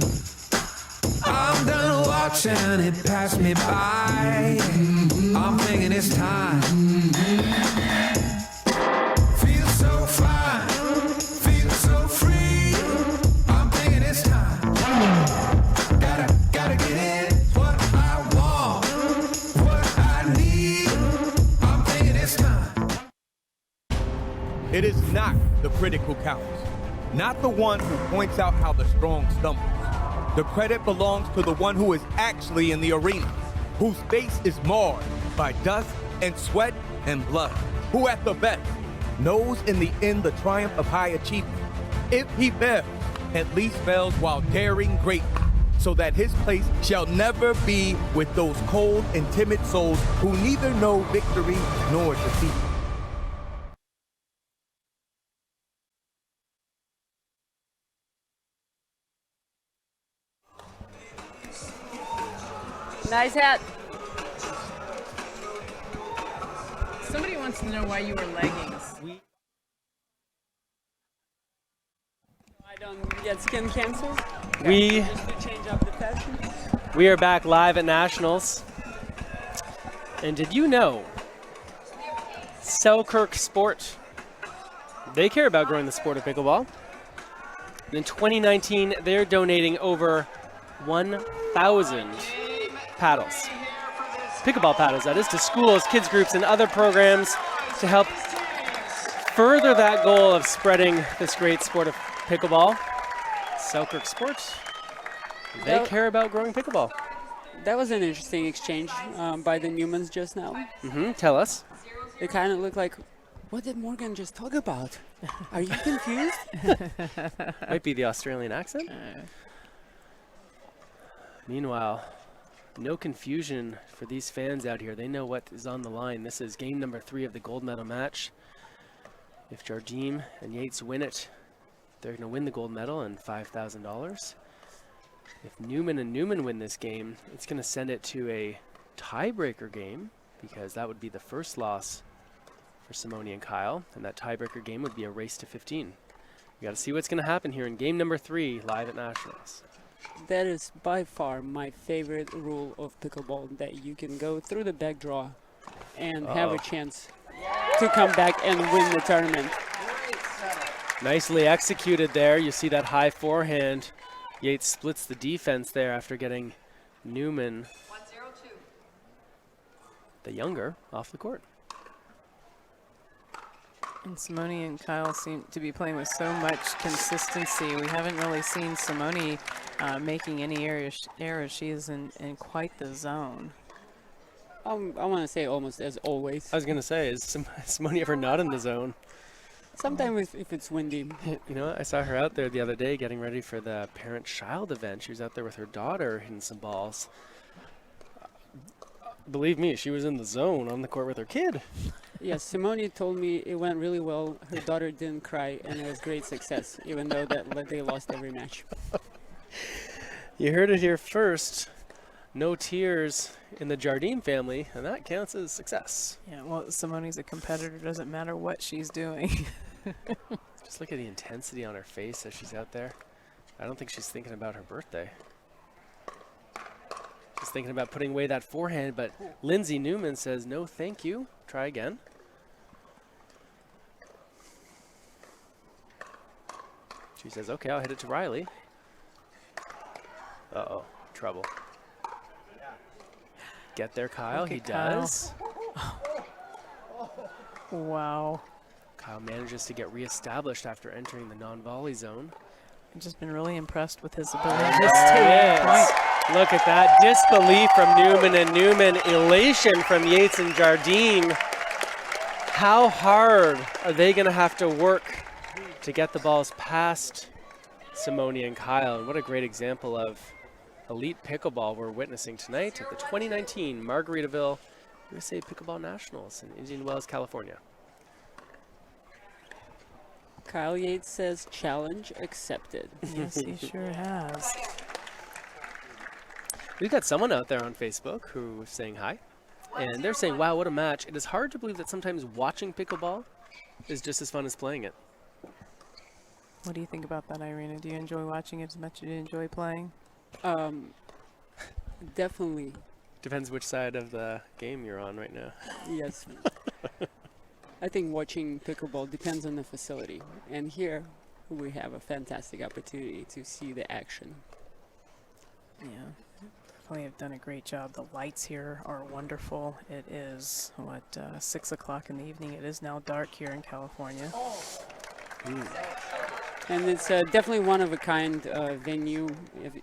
I'm done watching it pass me by. I'm thinking it's time. Feel so fine, feel so free. I'm thinking it's time. Gotta get it. What I want, what I need. I'm thinking it's time. It is not the critic who counts, not the one who points out how the strong stumble. The credit belongs to the one who is actually in the arena, whose face is marred by dust and sweat and blood, who at the best knows in the end the triumph of high achievement. If he fails, at least fails while daring greatly, so that his place shall never be with those cold and timid souls who neither know victory nor defeat. Nice hat. Somebody wants to know why you wear leggings. I don't get skin cancer. We Just to change up the fashion. are back live at Nationals. And did you know Selkirk Sport, they care about growing the sport of pickleball. And in 2019, they're donating over 1,000 paddles, pickleball paddles that is, to schools, kids groups, and other programs to help further that goal of spreading this great sport of pickleball. Selkirk Sports, they care about growing pickleball. That was an interesting exchange by the Newmans just now. Tell us. It kind of looked like, what did Morgan just talk about? Are you confused? Might be the Australian accent. Meanwhile, no confusion for these fans out here. They know what is on the line. This is game number 3 of the gold medal match. If Jardim and Yates win it, they're going to win the gold medal and $5,000. If Newman win this game, it's going to send it to a tiebreaker game, because that would be the first loss for Simone and Kyle, and that tiebreaker game would be a race to 15. We got to see what's going to happen here in game number 3 live at Nationals. That is by far my favorite rule of pickleball, that you can go through the back draw and have a chance to come back and win the tournament. Nicely executed there. You see that high forehand. Yates splits the defense there after getting Newman, the younger, off the court. And Simone and Kyle seem to be playing with so much consistency. We haven't really seen Simone making any errors. She is in quite the zone. I want to say almost as always. I was gonna say, is Simone ever not in the zone? Sometimes if it's windy. You know, I saw her out there the other day getting ready for the parent-child event. She was out there with her daughter hitting some balls. Believe me, she was in the zone on the court with her kid. Yes, Simone told me it went really well. Her daughter didn't cry, and it was great success, even though they lost every match. You heard it here first. No tears in the Jardim family, and that counts as success. Yeah, well, Simone's a competitor. Doesn't matter what she's doing. Just look at the intensity on her face as she's out there. I don't think she's thinking about her birthday. She's thinking about putting away that forehand, but Lindsey Newman says, no, thank you. Try again. She says, okay, I'll hit it to Riley. Uh-oh, trouble. Get there, Kyle. Look He at Kyle. does. Wow. Kyle manages to get reestablished after entering the non-volley zone. I've just been really impressed with his ability to There stay it point. is. Look at that disbelief from Newman, and Newman elation from Yates and Jardim. How hard are they going to have to work to get the balls past Simone and Kyle? And what a great example of elite pickleball we're witnessing tonight at the 2019 Margaritaville USA Pickleball Nationals in Indian Wells, California. Kyle Yates says, challenge accepted. Yes, he sure has. We've got someone out there on Facebook who is saying hi, and they're saying, wow, what a match. It is hard to believe that sometimes watching pickleball is just as fun as playing it. What do you think about that, Irina? Do you enjoy watching it as much as you enjoy playing? Definitely, Depends which side of the game you're on right now. yes. I think watching pickleball depends on the facility. And here we have a fantastic opportunity to see the action. Yeah, definitely have done a great job. The lights here are wonderful. It is, 6 o'clock in the evening. It is now dark here in California. And it's definitely one of a kind venue.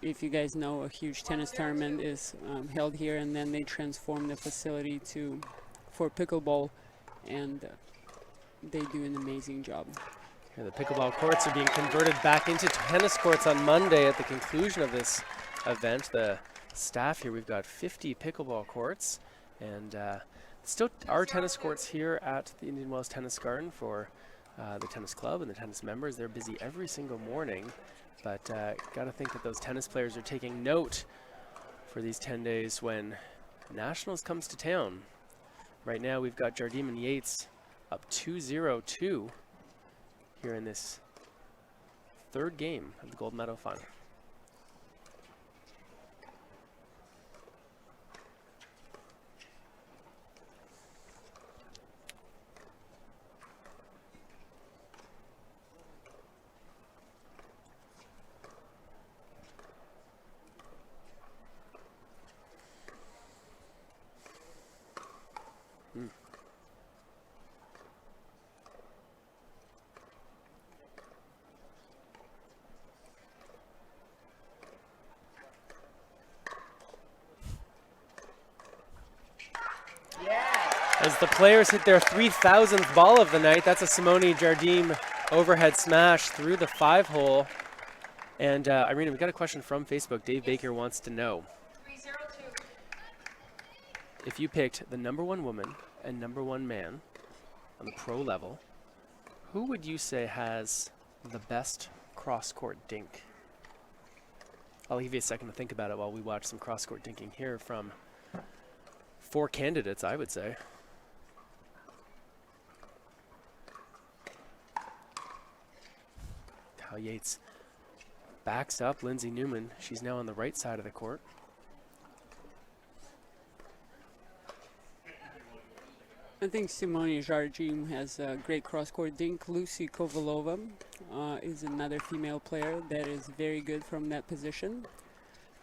If you guys know, a huge tennis tournament is held here, and then they transform the facility for pickleball, and they do an amazing job. Here, the pickleball courts are being converted back into tennis courts on Monday at the conclusion of this event. The staff here, we've got 50 pickleball courts, and still are tennis courts here at the Indian Wells Tennis Garden for the tennis club and the tennis members. They're busy every single morning, but got to think that those tennis players are taking note for these 10 days when Nationals comes to town. Right now we've got Jardim and Yates up 2-0-2 here in this third game of the Gold Medal Final. As the players hit their 3,000th ball of the night, that's a Simone Jardim overhead smash through the 5-hole. And Irina, we got a question from Facebook. Dave Baker wants to know, if you picked the #1 woman and #1 man on the pro level, who would you say has the best cross-court dink? I'll give you a second to think about it while we watch some cross-court dinking here from 4 candidates, I would say. Kyle Yates backs up Lindsey Newman. She's now on the right side of the court. I think Simone Jardim has a great cross-court dink. Lucy Kovalova is another female player that is very good from that position.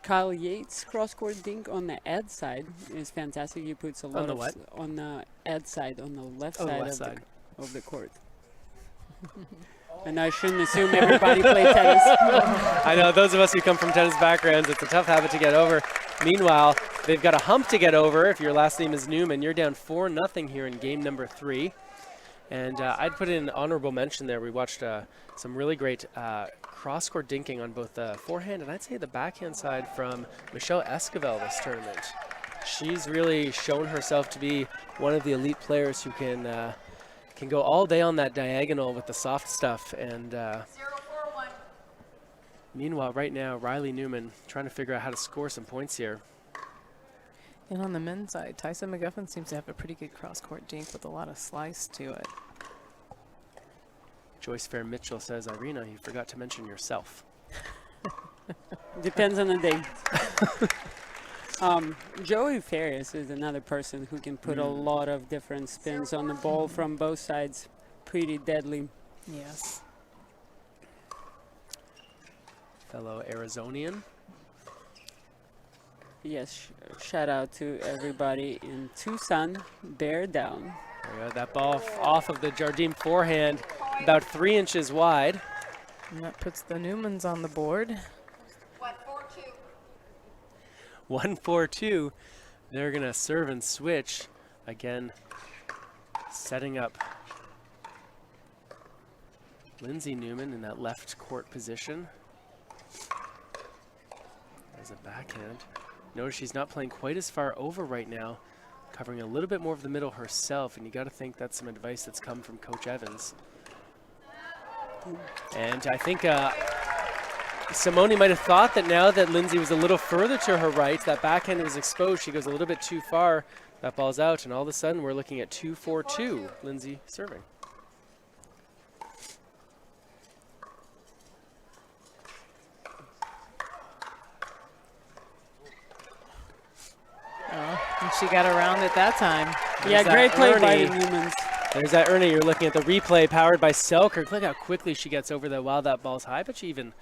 Kyle Yates' cross-court dink on the ad side is fantastic. He puts a lot the of what? on the ad side, on the left Oh, the side, left of, side. of the court. And I shouldn't assume everybody played tennis. I know, those of us who come from tennis backgrounds, it's a tough habit to get over. Meanwhile, They've got a hump to get over. If your last name is Newman, you're down 4-0 here in game number 3. And I'd put in honorable mention there. We watched some really great cross-court dinking on both the forehand and I'd say the backhand side from Michelle Esquivel this tournament. She's really shown herself to be one of the elite players who can go all day on that diagonal with the soft stuff. And meanwhile, right now, Riley Newman trying to figure out how to score some points here. And on the men's side, Tyson McGuffin seems to have a pretty good cross-court dink with a lot of slice to it. Joyce Fair Mitchell says, Irina, you forgot to mention yourself. Depends on the day. Joey Ferris is another person who can put a lot of different spins on the ball from both sides. Pretty deadly. Yes. Fellow Arizonian. Yes, shout out to everybody in Tucson. Bear down. There you go, that ball off of the Jardim forehand, about 3 inches wide. And that puts the Newmans on the board. 1-4-2. They're going to serve and switch. Again, setting up Lindsey Newman in that left court position. As a backhand. Notice she's not playing quite as far over right now, covering a little bit more of the middle herself, and you got to think that's some advice that's come from Coach Evans. And I think Simone might have thought that now that Lindsey was a little further to her right, that backhand was exposed, she goes a little bit too far, that ball's out, and all of a sudden we're looking at 2-4-2, Lindsey serving. And she got around it that time. Yeah, great play by the Ernie. Newmans. There's that Ernie. You're looking at the replay powered by Selkirk. Look how quickly she gets over that while that ball's high. But she even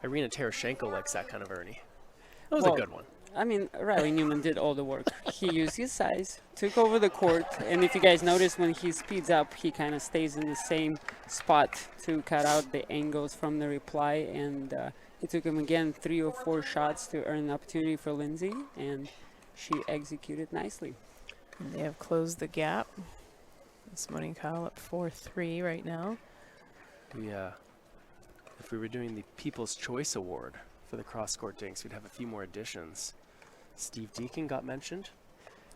Irina Terashenko likes that kind of Ernie. That was a good one. I mean, Riley Newman did all the work. He used his size, took over the court, and if you guys notice, when he speeds up, he kind of stays in the same spot to cut out the angles from the reply. And it took him, again, 3 or 4 shots to earn an opportunity for Lindsey, and she executed nicely. And they have closed the gap. Simone and Kyle up 4-3 right now. If we were doing the People's Choice Award for the cross-court dinks, we'd have a few more additions. Steve Deacon got mentioned.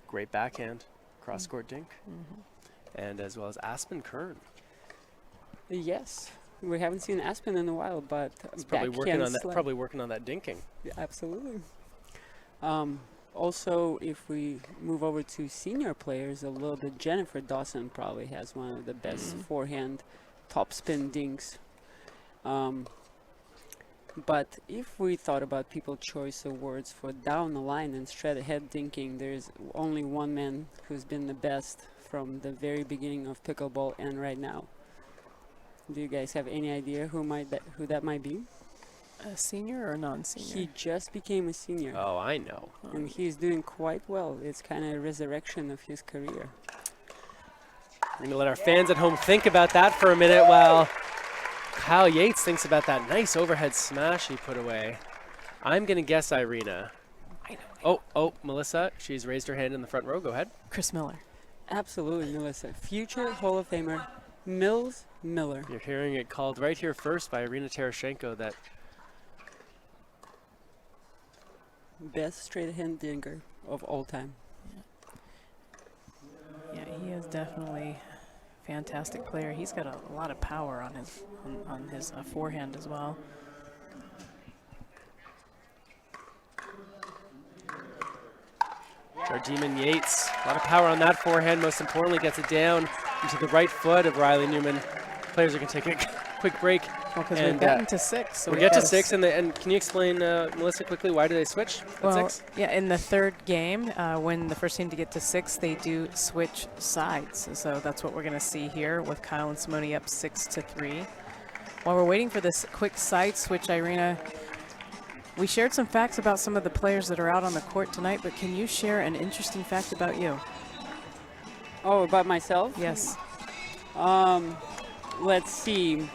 Great backhand cross-court dink. And as well as Aspen Kern. Yes, we haven't seen Aspen in a while, but He's probably working on that dinking. Yeah, absolutely. Also, if we move over to senior players a little bit, Jennifer Dawson probably has one of the best forehand top spin dinks. But if we thought about People's Choice Awards for down the line and straight ahead dinking, there's only one man who's been the best from the very beginning of pickleball and right now. Do you guys have any idea who that might be? A senior or non-senior? He just became a senior. Oh, I know. And he's doing quite well. It's kind of a resurrection of his career. We're going to let our fans at home think about that for a minute while Kyle Yates thinks about that nice overhead smash he put away. I'm going to guess Irina. I know. Oh, Melissa, she's raised her hand in the front row. Go ahead. Chris Miller. Absolutely, Melissa. Future Hall of Famer Mills Miller. You're hearing it called right here first by Irina Terashenko that best straight-ahead dinker of all time. Yeah, he is definitely a fantastic player. He's got a lot of power on his forehand as well. Jardim and Yates, a lot of power on that forehand. Most importantly, gets it down into the right foot of Riley Newman. Players are going to take a quick break. Well, because we've gotten to 6. So we get to 6, and can you explain, Melissa, quickly, why do they switch at 6? Yeah, in the third game, when the first team to get to 6, they do switch sides. So that's what we're going to see here with Kyle and Simone up 6-3. While we're waiting for this quick side switch, Irina, we shared some facts about some of the players that are out on the court tonight, but can you share an interesting fact about you? Oh, about myself? Yes. Let's see.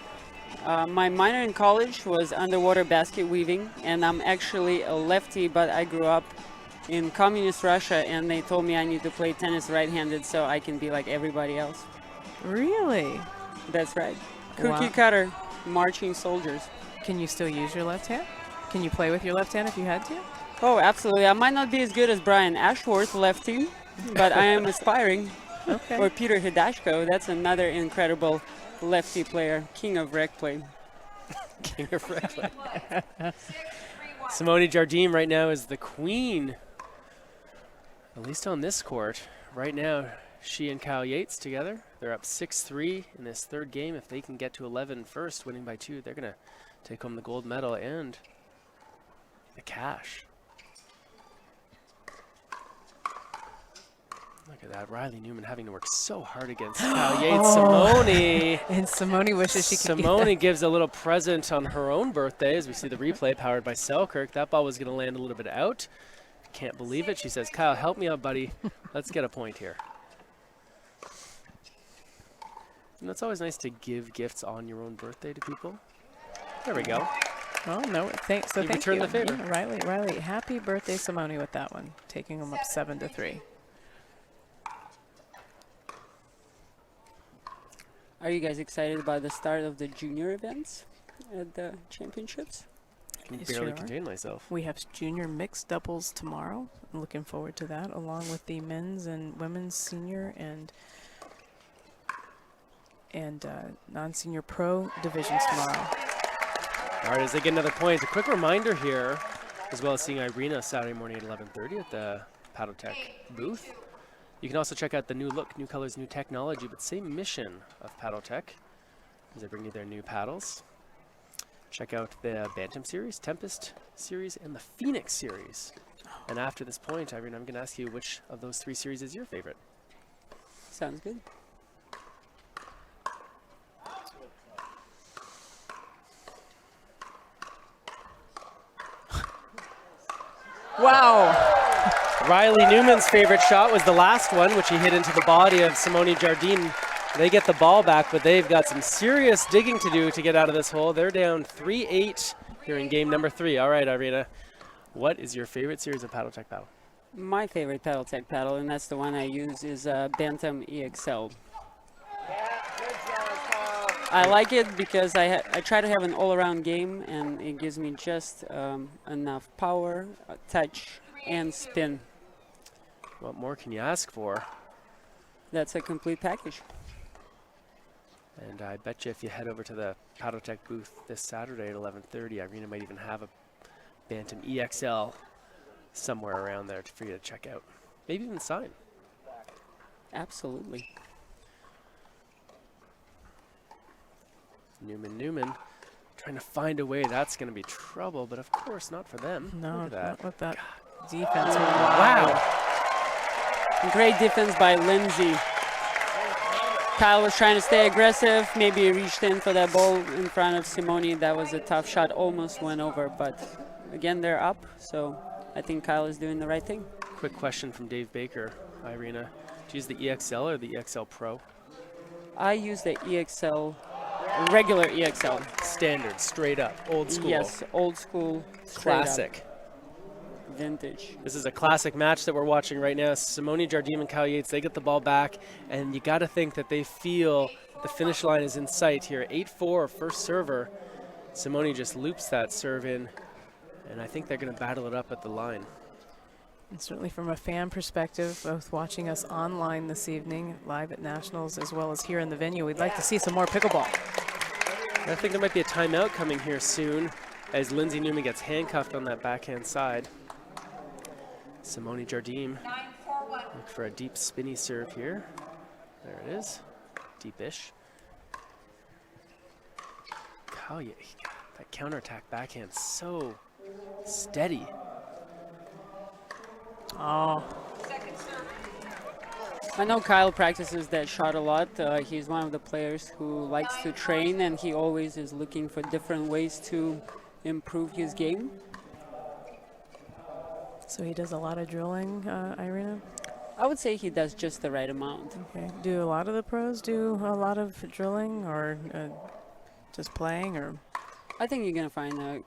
My minor in college was underwater basket weaving, and I'm actually a lefty, but I grew up in communist Russia, and they told me I need to play tennis right-handed so I can be like everybody else. Really? That's right. Wow. Cookie cutter, marching soldiers. Can you still use your left hand? Can you play with your left hand if you had to? Oh, absolutely. I might not be as good as Brian Ashworth, lefty, but I am aspiring. Okay. Or Peter Hidashko. That's another incredible lefty player, king of rec play. King of rec play. Simone Jardim right now is the queen, at least on this court. Right now, she and Kyle Yates together. They're up 6-3 in this third game. If they can get to 11 first, winning by 2, they're going to take home the gold medal and the cash. Look at that, Riley Newman having to work so hard against Kyle Yates. Simone. And Simone wishes she could. Simone gives a little present on her own birthday as we see the replay powered by Selkirk. That ball was going to land a little bit out. Can't believe it. She says, Kyle, help me out, buddy. Let's get a point here. And it's always nice to give gifts on your own birthday to people. There we go. Oh, no, thanks. So You thank returned you. the favor. Yeah, Riley, happy birthday, Simone, with that one, taking them up 7-3. Are you guys excited about the start of the junior events at the championships? I can Yes, barely sure are. contain myself. We have junior mixed doubles tomorrow. I'm looking forward to that, along with the men's and women's senior and non-senior pro divisions tomorrow. All right, as they get another point, a quick reminder here, as well as seeing Irina Saturday morning at 11:30 at the Paddletech booth. You can also check out the new look, new colors, new technology, but same mission of Paddletech as they bring you their new paddles. Check out the Bantam series, Tempest series, and the Phoenix series. And after this point, Irina, I'm going to ask you which of those 3 series is your favorite. Sounds good. Wow. Riley Newman's favorite shot was the last one, which he hit into the body of Simone Jardim. They get the ball back, but they've got some serious digging to do to get out of this hole. They're down 3-8 here in game number 3. All right, Irina, what is your favorite series of Paddletech paddle? My favorite Paddletech paddle, and that's the one I use, is Bantam EXL. I like it because I try to have an all-around game, and it gives me just enough power, touch, and spin. What more can you ask for? That's a complete package. And I bet you if you head over to the Paddletech booth this Saturday at 11:30, Irina might even have a Bantam EXL somewhere around there for you to check out. Maybe even sign. Absolutely. Newman trying to find a way. That's going to be trouble, but of course not for them. No, Look at that. not with that defense. Wow. Great defense by Lindsey. Kyle was trying to stay aggressive. Maybe he reached in for that ball in front of Simone. That was a tough shot. Almost went over, but again, they're up. So I think Kyle is doing the right thing. Quick question from Dave Baker, Irina. Do you use the EXL or the EXL Pro? I use the EXL, regular EXL. Standard, straight up, old school. Yes, old school, straight up. Classic. Vintage. This is a classic match that we're watching right now. Simone Jardim and Kyle Yates, they get the ball back, and you got to think that they feel the finish line is in sight here. 8-4, first server. Simone just loops that serve in, and I think they're going to battle it up at the line. And certainly from a fan perspective, both watching us online this evening, live at Nationals, as well as here in the venue, we'd like to see some more pickleball. I think there might be a timeout coming here soon as Lindsey Newman gets handcuffed on that backhand side. Simone Jardim look for a deep spinny serve here. There it is, deepish. Kyle, that counterattack backhand so steady. Oh, I know Kyle practices that shot a lot. He's one of the players who likes to train, and he always is looking for different ways to improve his game. so he does a lot of drilling, Irina? I would say he does just the right amount. Okay. Do a lot of the pros do a lot of drilling, or just playing, or? I think you're going to find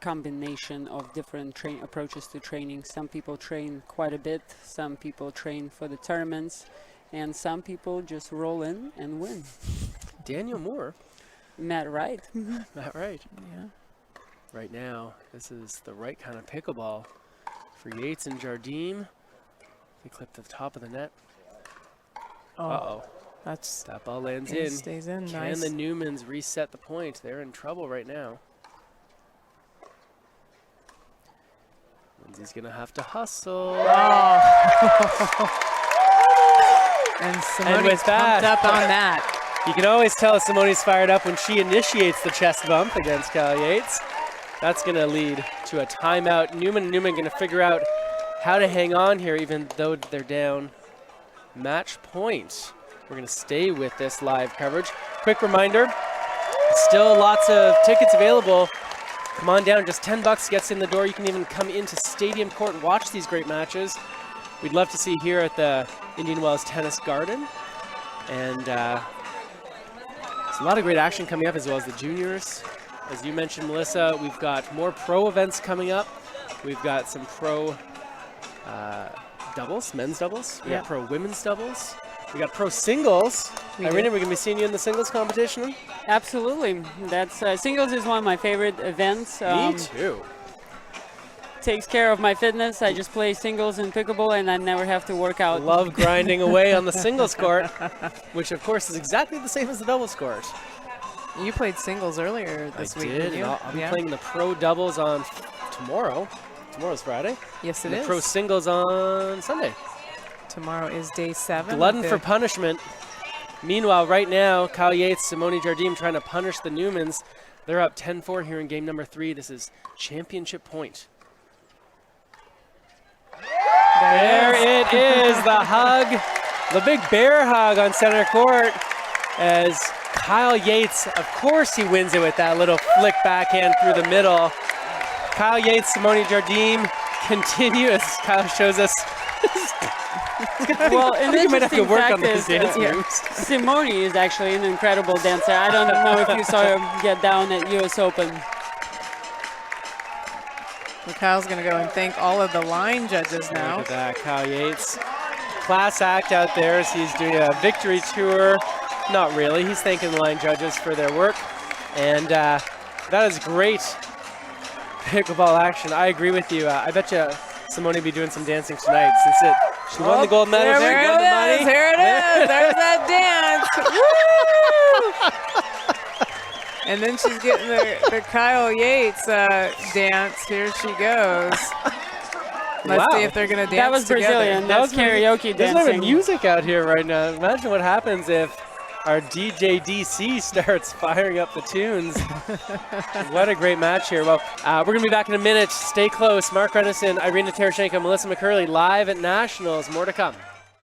combination of different approaches to training. Some people train quite a bit, some people train for the tournaments, and some people just roll in and win. Daniel Moore. Matt Wright. Matt Wright. Yeah. Right now, this is the right kind of pickleball for Yates and Jardim. They clip to the top of the net. Oh, Uh-oh. that's That ball lands it in. stays in. Can Nice. the Newmans reset the point? They're in trouble right now. Lindsey's going to have to hustle. And Simone's with that- pumped up on that. You can always tell Simone's fired up when she initiates the chest bump against Kyle Yates. That's going to lead to a timeout. Newman going to figure out how to hang on here even though they're down. Match point. We're going to stay with this live coverage. Quick reminder, still lots of tickets available. Come on down, just $10 gets in the door. You can even come into Stadium Court and watch these great matches. We'd love to see you here at the Indian Wells Tennis Garden. And there's a lot of great action coming up as well as the juniors. As you mentioned, Melissa, we've got more pro events coming up. We've got some pro doubles, men's doubles. We got pro women's doubles. We got pro singles. Irina, we're going to be seeing you in the singles competition. Absolutely. That's singles is one of my favorite events. Me too. Takes care of my fitness. I just play singles and pickleball, and I never have to work out. Love grinding away on the singles court, which of course is exactly the same as the doubles court. You played singles earlier this week, did. didn't you? I'll be playing the pro doubles on tomorrow. Tomorrow's Friday. Yes, it and is. the pro singles on Sunday. Tomorrow is day 7. Glutton for punishment. Meanwhile, right now, Kyle Yates, Simone Jardim trying to punish the Newmans. They're up 10-4 here in game number 3. This is championship point. There it is, the hug, the big bear hug on center court as Kyle Yates, of course he wins it with that little flick backhand through the middle. Kyle Yates, Simone Jardim continue as Kyle shows us. Well, an you might have to interesting work fact on those is dance moves. Simone is actually an incredible dancer. I don't know if you saw her get down at US Open. Well, Kyle's going to go and thank all of the line judges now. Look at that, Kyle Yates. Class act out there as he's doing a victory tour. Not really, he's thanking the line judges for their work. And that is great pickleball action. I agree with you. I bet you Simone will be doing some dancing tonight since she won the gold medal. There She won the money. Here it is. There's that dance. Woo! And then she's getting the Kyle Yates dance. Here she goes. Let's see if they're going to dance That was together. Brazilian. That was karaoke There's not even dancing. music out here right now. Imagine what happens if our DJ DC starts firing up the tunes. What a great match here. Well, we're going to be back in a minute. Stay close. Mark Renison, Irina Terashenko, Melissa McCurley live at Nationals. More to come.